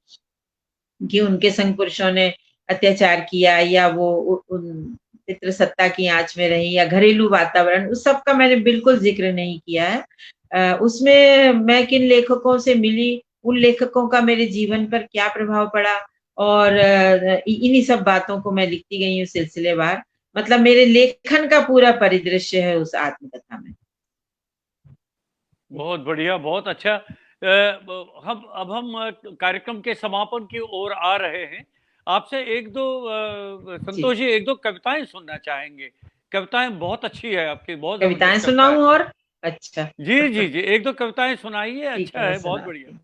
कि उनके संग पुरुषों ने अत्याचार किया, या वो उन पितृसत्ता की आंच में रही, या घरेलू वातावरण, उस सब का मैंने बिल्कुल जिक्र नहीं किया है। उसमें मैं किन लेखकों से मिली, उन लेखकों का मेरे जीवन पर क्या प्रभाव पड़ा, और इन्हीं सब बातों को मैं लिखती गई हूँ सिलसिलेवार। मतलब मेरे लेखन का पूरा परिदृश्य है उस आत्मकथा में। बहुत बढ़िया, बहुत अच्छा। हम कार्यक्रम के समापन की ओर आ रहे हैं। आपसे एक दो जी, संतोष जी, एक दो कविताएं सुनना चाहेंगे। कविताएं बहुत अच्छी है आपकी, बहुत कविताएं जबरदस्त कविता है। सुनाऊं? और अच्छा। जी जी जी, एक दो कविताएं सुनाइए, ठीक अच्छा है, मैं है, बहुत बढ़िया। सुनाती हूँ।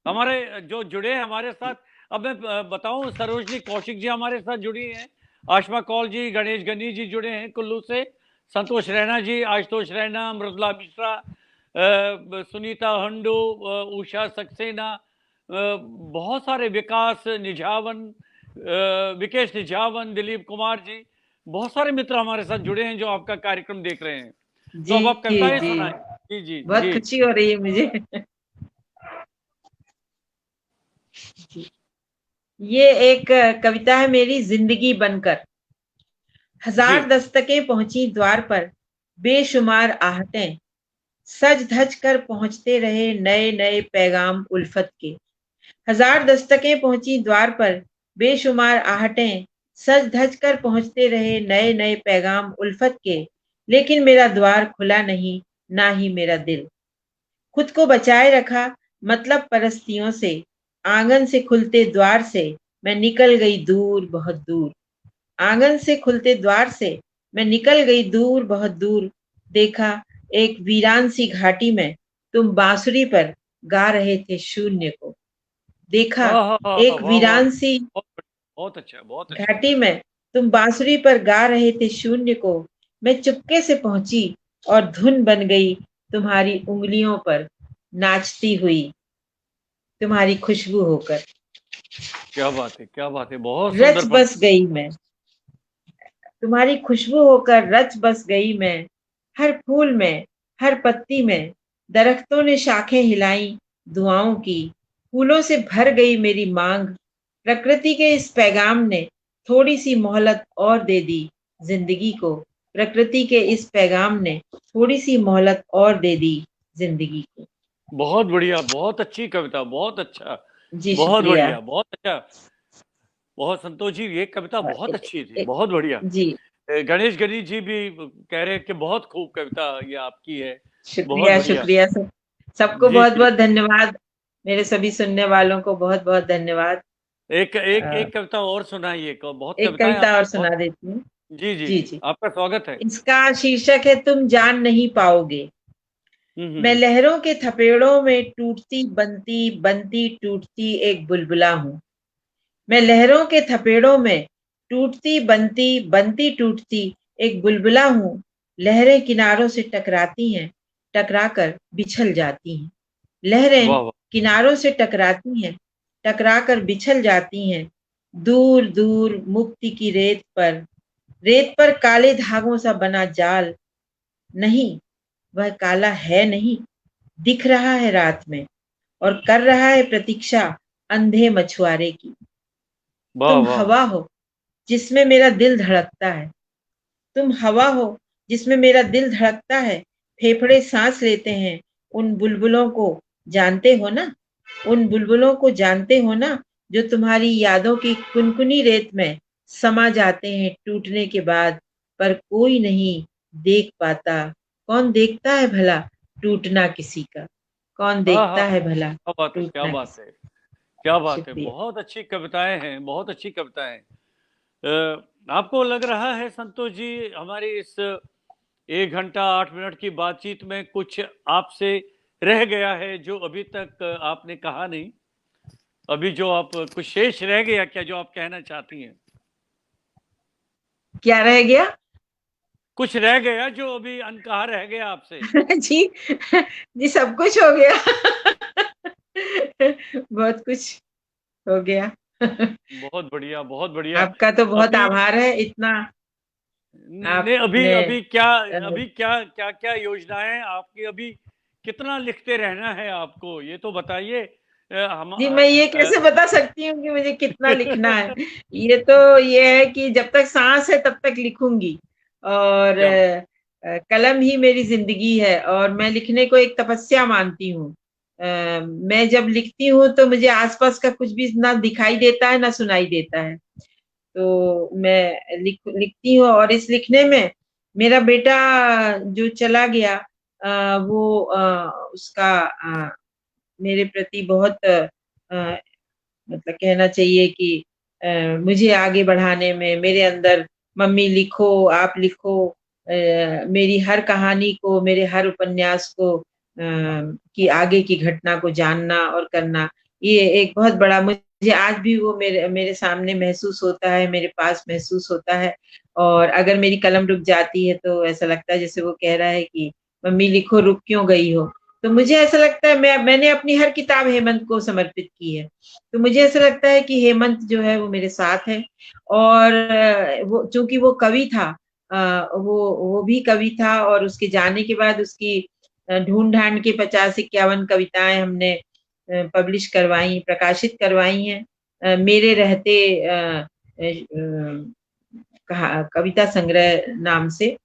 हमारे जो जुड़े हैं हमारे साथ, अब मैं बताऊं, सरोजनी कौशिक जी हमारे साथ जुड़ी हैं, आशमा कौल जी, गणेश गनी जी जुड़े हैं कुल्लू से, संतोष रैना जी, आशुतोष रैना, मृदुला मिश्रा, सुनीता हंडू, उषा सक्सेना, बहुत सारे, विकास निझावन, विकेश निझावन, दिलीप कुमार जी, बहुत सारे मित्र हमारे साथ जुड़े हैं जो आपका कार्यक्रम देख रहे हैं। तो जी अब आप जी कविताएं जी, सुनाएं। जी जी बहुत जी। खुशी हो रही है मुझे। ये एक कविता है मेरी, जिंदगी बनकर। जी हजार दस्तकें पहुंची द्वार पर, बेशुमार आहटें सज धज कर पहुंचते रहे नए नए पैगाम उल्फत के। हजार दस्तकें पहुंची द्वार पर, बेशुमार आहटें सज धज कर पहुंचते रहे नए नए पैगाम उल्फत के, लेकिन मेरा द्वार खुला नहीं, ना ही मेरा दिल। खुद को बचाए रखा मतलब परस्तियों से, आंगन से खुलते द्वार से मैं निकल गई दूर बहुत दूर। आंगन से खुलते द्वार से मैं निकल गई दूर बहुत दूर। देखा एक वीरान सी घाटी में तुम बांसुरी पर गा रहे थे शून्य को। देखा हाँ हाँ हाँ हाँ, एक वाह वाह, वीरान सी बहुत बहुत अच्छा, बहुत अच्छा। घाटी में तुम बांसुरी पर गा रहे थे शून्य को। मैं चुपके से पहुंची और धुन बन गई तुम्हारी उंगलियों पर नाचती हुई, तुम्हारी खुशबू होकर। क्या बात है, क्या बात है, बहुत रच सुंदर बस पंक्ति। गई मैं, तुम्हारी खुशबू होकर रच बस गई मैं। हर फूल में, हर पत्ती में दरख्तों ने शाखें हिलाई दुआओं की। फूलों से भर गई मेरी मांग। प्रकृति के इस पैगाम ने थोड़ी सी मोहलत और दे दी जिंदगी को। प्रकृति के इस पैगाम ने थोड़ी सी मोहलत और दे दी जिंदगी को। बहुत बढ़िया, बहुत अच्छी कविता, बहुत अच्छा, जी बहुत शुक्रिया। बढ़िया, बहुत अच्छा। बहुत संतोष जी, ये कविता अ, बहुत एक, अच्छी थी, एक, बहुत बढ़िया। जी गणेश गिरी जी भी कह रहे हैं कि बहुत खूब कविता ये आपकी है। बहुत शुक्रिया बढ़िया। शुक्रिया सब, सबको जी बहुत जी। बहुत धन्यवाद। मेरे सभी सुनने वालों को बहुत बहुत धन्यवाद। एक एक अ, एक कविता और सुनाइए, बहुत एक कविताएं कविता और आपकी, बहुत। सुना देती हूँ। जी जी जी जी, जी, आपका स्वागत है। इसका शीर्षक है तुम जान नहीं पाओगे। मैं हम्म। लहरों के थपेड़ों में टूटती बनती बनती टूटती एक बुलबुला हूँ। मैं लहरों के थपेड़ों में टूटती बनती बनती टूटती एक बुलबुला हूँ। लहरें किनारों से टकराती हैं, टकराकर बिछल जाती हैं। लहरें वाह वाह। किनारों से टकराती हैं, टकराकर बिछल जाती हैं। दूर दूर मुक्ति की रेत पर काले धागों सा बना जाल। नहीं, वह काला है नहीं, दिख रहा है रात में और कर रहा है प्रतीक्षा अंधे मछुआरे की। वाह तुम वाह वाह। हवा हो जिसमें मेरा दिल धड़कता है। तुम हवा हो जिसमें मेरा दिल धड़कता है। फेफड़े सांस लेते हैं उन बुलबुलों को, जानते हो ना? उन बुलबुलों को जानते हो ना, जो तुम्हारी यादों की कुनकुनी रेत में समा जाते हैं टूटने के बाद, पर कोई नहीं देख पाता। कौन देखता है भला टूटना किसी का? कौन हाँ हाँ देखता है हाँ, भला क्या बात है, क्या टूटना बात किसी है, क्या का? बात है, शुक्रिया। बहुत अच्छी कविताएं हैं, बहुत अच्छी कविताएं। आपको लग रहा है संतोष जी, हमारे इस 1 घंटा 8 मिनट की बातचीत में कुछ आपसे रह गया है जो अभी तक आपने कहा नहीं? अभी जो आप कुछ शेष रह गया क्या, जो आप कहना चाहती हैं? क्या रह गया? कुछ रह गया जो अभी अनकहा रह गया आपसे? जी जी, सब कुछ हो गया। बहुत कुछ हो गया। बहुत बढ़िया, बहुत बढ़िया। आपका तो बहुत अभी आभार है इतना नहीं नहीं, अभी आपने अभी क्या, अ, अभी क्या क्या क्या योजनाएं आपकी? अभी कितना लिखते रहना है आपको, ये तो बताइए। हम जी मैं ये कैसे बता सकती हूँ कि मुझे कितना लिखना है। ये तो ये है कि जब तक सांस है तब तक लिखूंगी। और क्या? कलम ही मेरी जिंदगी है और मैं लिखने को एक तपस्या मानती हूँ। मैं जब लिखती हूँ तो मुझे आसपास का कुछ भी ना दिखाई देता है ना सुनाई देता है। तो मैं लिखती हूँ और इस लिखने में मेरा बेटा जो चला गया, वो उसका मेरे प्रति बहुत मतलब कहना चाहिए कि मुझे आगे बढ़ाने में मेरे अंदर मम्मी लिखो, आप लिखो, मेरी हर कहानी को, मेरे हर उपन्यास को की आगे की घटना को जानना और करना, ये एक बहुत बड़ा, मुझे आज भी वो मेरे मेरे सामने महसूस होता है, मेरे पास महसूस होता है। और अगर मेरी कलम रुक जाती है तो ऐसा लगता है जैसे वो कह रहा है कि मम्मी लिखो, रुक क्यों गई हो? तो मुझे ऐसा लगता है मैंने अपनी हर किताब हेमंत को समर्पित की है। तो मुझे ऐसा लगता है कि हेमंत जो है वो मेरे साथ है। और वो चूंकि वो कवि था, वो भी कवि था और उसके जाने के बाद उसकी ढूंढ ढांड के 50-51 कविताएं हमने पब्लिश करवाई, प्रकाशित करवाई हैं मेरे रहते, कविता संग्रह नाम से।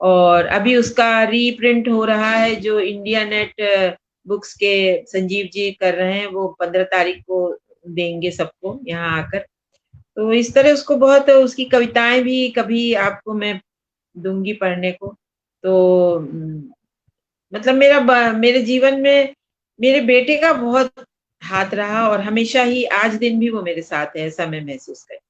और अभी उसका रीप्रिंट हो रहा है, जो इंडिया नेट बुक्स के संजीव जी कर रहे हैं, वो 15 तारीख को देंगे सबको यहाँ आकर। तो इस तरह उसको बहुत, उसकी कविताएं भी कभी आपको मैं दूंगी पढ़ने को। तो मतलब मेरे जीवन में मेरे बेटे का बहुत हाथ रहा, और हमेशा ही आज दिन भी वो मेरे साथ है, ऐसा मैं महसूस करती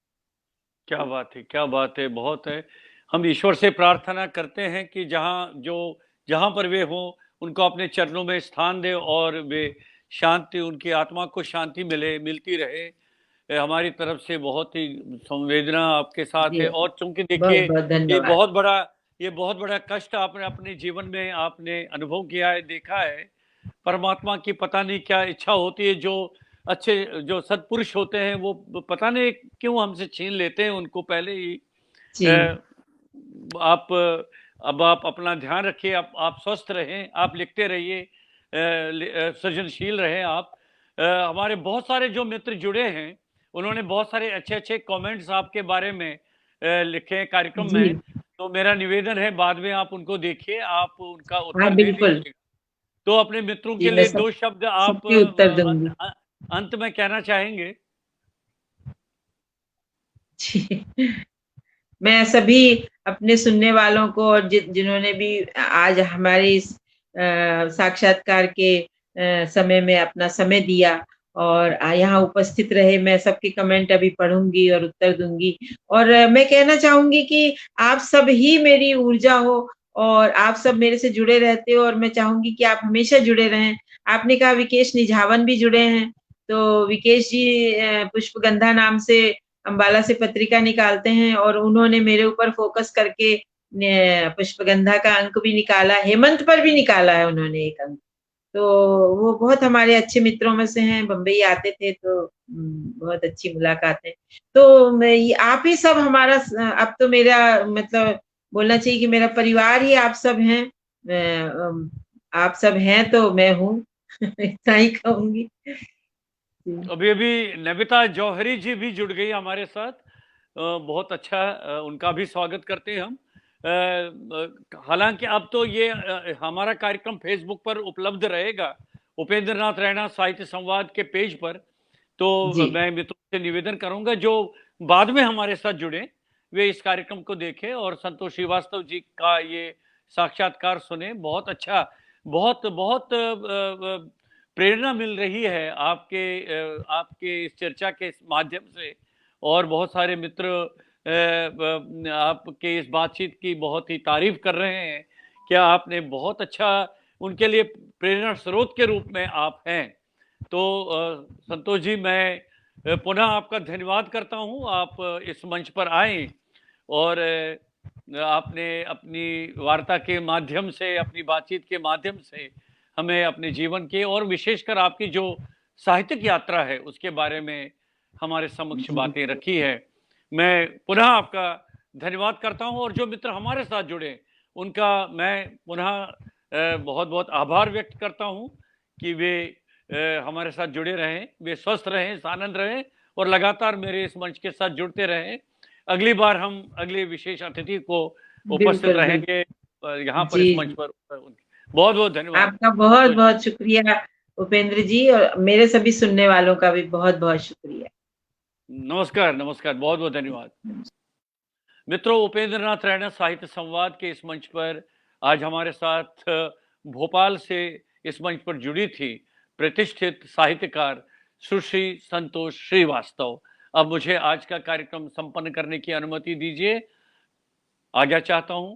क्या बात है, क्या बात है, बहुत है। हम ईश्वर से प्रार्थना करते हैं कि जहाँ पर वे हों, उनको अपने चरणों में स्थान दे और वे शांति, उनकी आत्मा को शांति मिलती रहे। हमारी तरफ से बहुत ही संवेदना आपके हूँ। साथ जी, है। और चूंकि बहुत देखिए, बहुत ये धन्यवाद। बहुत बड़ा ये बहुत बड़ा कष्ट आपने अपने जीवन में आपने अनुभव किया है, देखा है। परमात्मा की पता नहीं क्या इच्छा होती है, जो सत्पुरुष होते हैं वो पता नहीं क्यों हमसे छीन लेते हैं उनको पहले ही। जी अ, आप अब आप अपना ध्यान रखिए, आप स्वस्थ रहें, आप लिखते रहिए, सृजनशील रहें आप। हमारे बहुत सारे जो मित्र जुड़े हैं, उन्होंने बहुत सारे अच्छे अच्छे कमेंट्स आपके बारे में लिखे हैं कार्यक्रम जी। में। तो मेरा निवेदन है, बाद में आप उनको देखिए, आप उनका हाँ, उत्तर दे बिल्कुल। दीजिए। तो अपने मित्रों जी, के मैं लिए दो शब्द आप सबके उत्तर दूंगी। अंत में कहना चाहेंगे? जी। मैं सभी अपने सुनने वालों को, और जिन्होंने भी आज हमारे इस साक्षात्कार के समय में अपना समय दिया और यहाँ उपस्थित रहे, मैं सबके कमेंट अभी पढ़ूंगी और उत्तर दूंगी। और मैं कहना चाहूंगी कि आप सब ही मेरी ऊर्जा हो, और आप सब मेरे से जुड़े रहते हो, और मैं चाहूंगी कि आप हमेशा जुड़े रहें। आपने कहा विकेश निझावन भी जुड़े हैं, तो विकेश जी पुष्पगंधा नाम से अम्बाला से पत्रिका निकालते हैं, और उन्होंने मेरे ऊपर फोकस करके पुष्पगंधा का अंक भी निकाला, हेमंत पर भी निकाला है उन्होंने एक अंक। तो वो बहुत हमारे अच्छे मित्रों में से हैं, बम्बई आते थे, तो बहुत अच्छी मुलाकात है। तो आप ही सब हमारा अब तो मेरा मतलब बोलना चाहिए कि मेरा परिवार ही आप सब हैं। आप सब हैं तो मैं हूँ। इतना ही कहूंगी। अभी अभी नमिता जौहरी जी भी जुड़ गई हमारे साथ। बहुत अच्छा, उनका भी स्वागत करते हैं हम। हालांकि अब तो ये हमारा कार्यक्रम फेसबुक पर उपलब्ध रहेगा, उपेंद्र नाथ रैना साहित्य संवाद के पेज पर। तो जी मैं मित्रों से निवेदन करूंगा जो बाद में हमारे साथ जुड़े, वे इस कार्यक्रम को देखें और संतोष श्रीवास्तव जी का ये साक्षात्कार सुने। बहुत अच्छा, बहुत बहुत प्रेरणा मिल रही है आपके इस चर्चा के माध्यम से। और बहुत सारे मित्र आपके इस बातचीत की बहुत ही तारीफ कर रहे हैं। क्या आपने बहुत अच्छा, उनके लिए प्रेरणा स्रोत के रूप में आप हैं। तो संतोष जी, मैं पुनः आपका धन्यवाद करता हूं, आप इस मंच पर आए और आपने अपनी वार्ता के माध्यम से, अपनी बातचीत के माध्यम से हमें अपने जीवन के और विशेषकर आपकी जो साहित्यिक यात्रा है उसके बारे में हमारे समक्ष जी बातें रखी है। मैं पुनः आपका धन्यवाद करता हूं, और जो मित्र हमारे साथ जुड़े उनका मैं पुनः बहुत बहुत आभार व्यक्त करता हूं कि वे हमारे साथ जुड़े रहें, वे स्वस्थ रहें, आनंद रहें और लगातार मेरे इस मंच के साथ जुड़ते रहें। अगली बार हम अगले विशेष अतिथि को उपस्थित बिल्कुल बिल्कुल। रहेंगे यहाँ पर जी इस मंच पर। बहुत बहुत धन्यवाद आपका बहुत संतोष। बहुत शुक्रिया उपेंद्र जी, और मेरे सभी सुनने वालों का भी बहुत बहुत शुक्रिया। नमस्कार, नमस्कार, बहुत बहुत धन्यवाद। मित्रों, उपेंद्र नाथ रैना साहित्य संवाद के इस मंच पर आज हमारे साथ भोपाल से इस मंच पर जुड़ी थी प्रतिष्ठित साहित्यकार सुश्री संतोष श्रीवास्तव। अब मुझे आज का कार्यक्रम संपन्न करने की अनुमति दीजिए। आज्ञा चाहता हूं।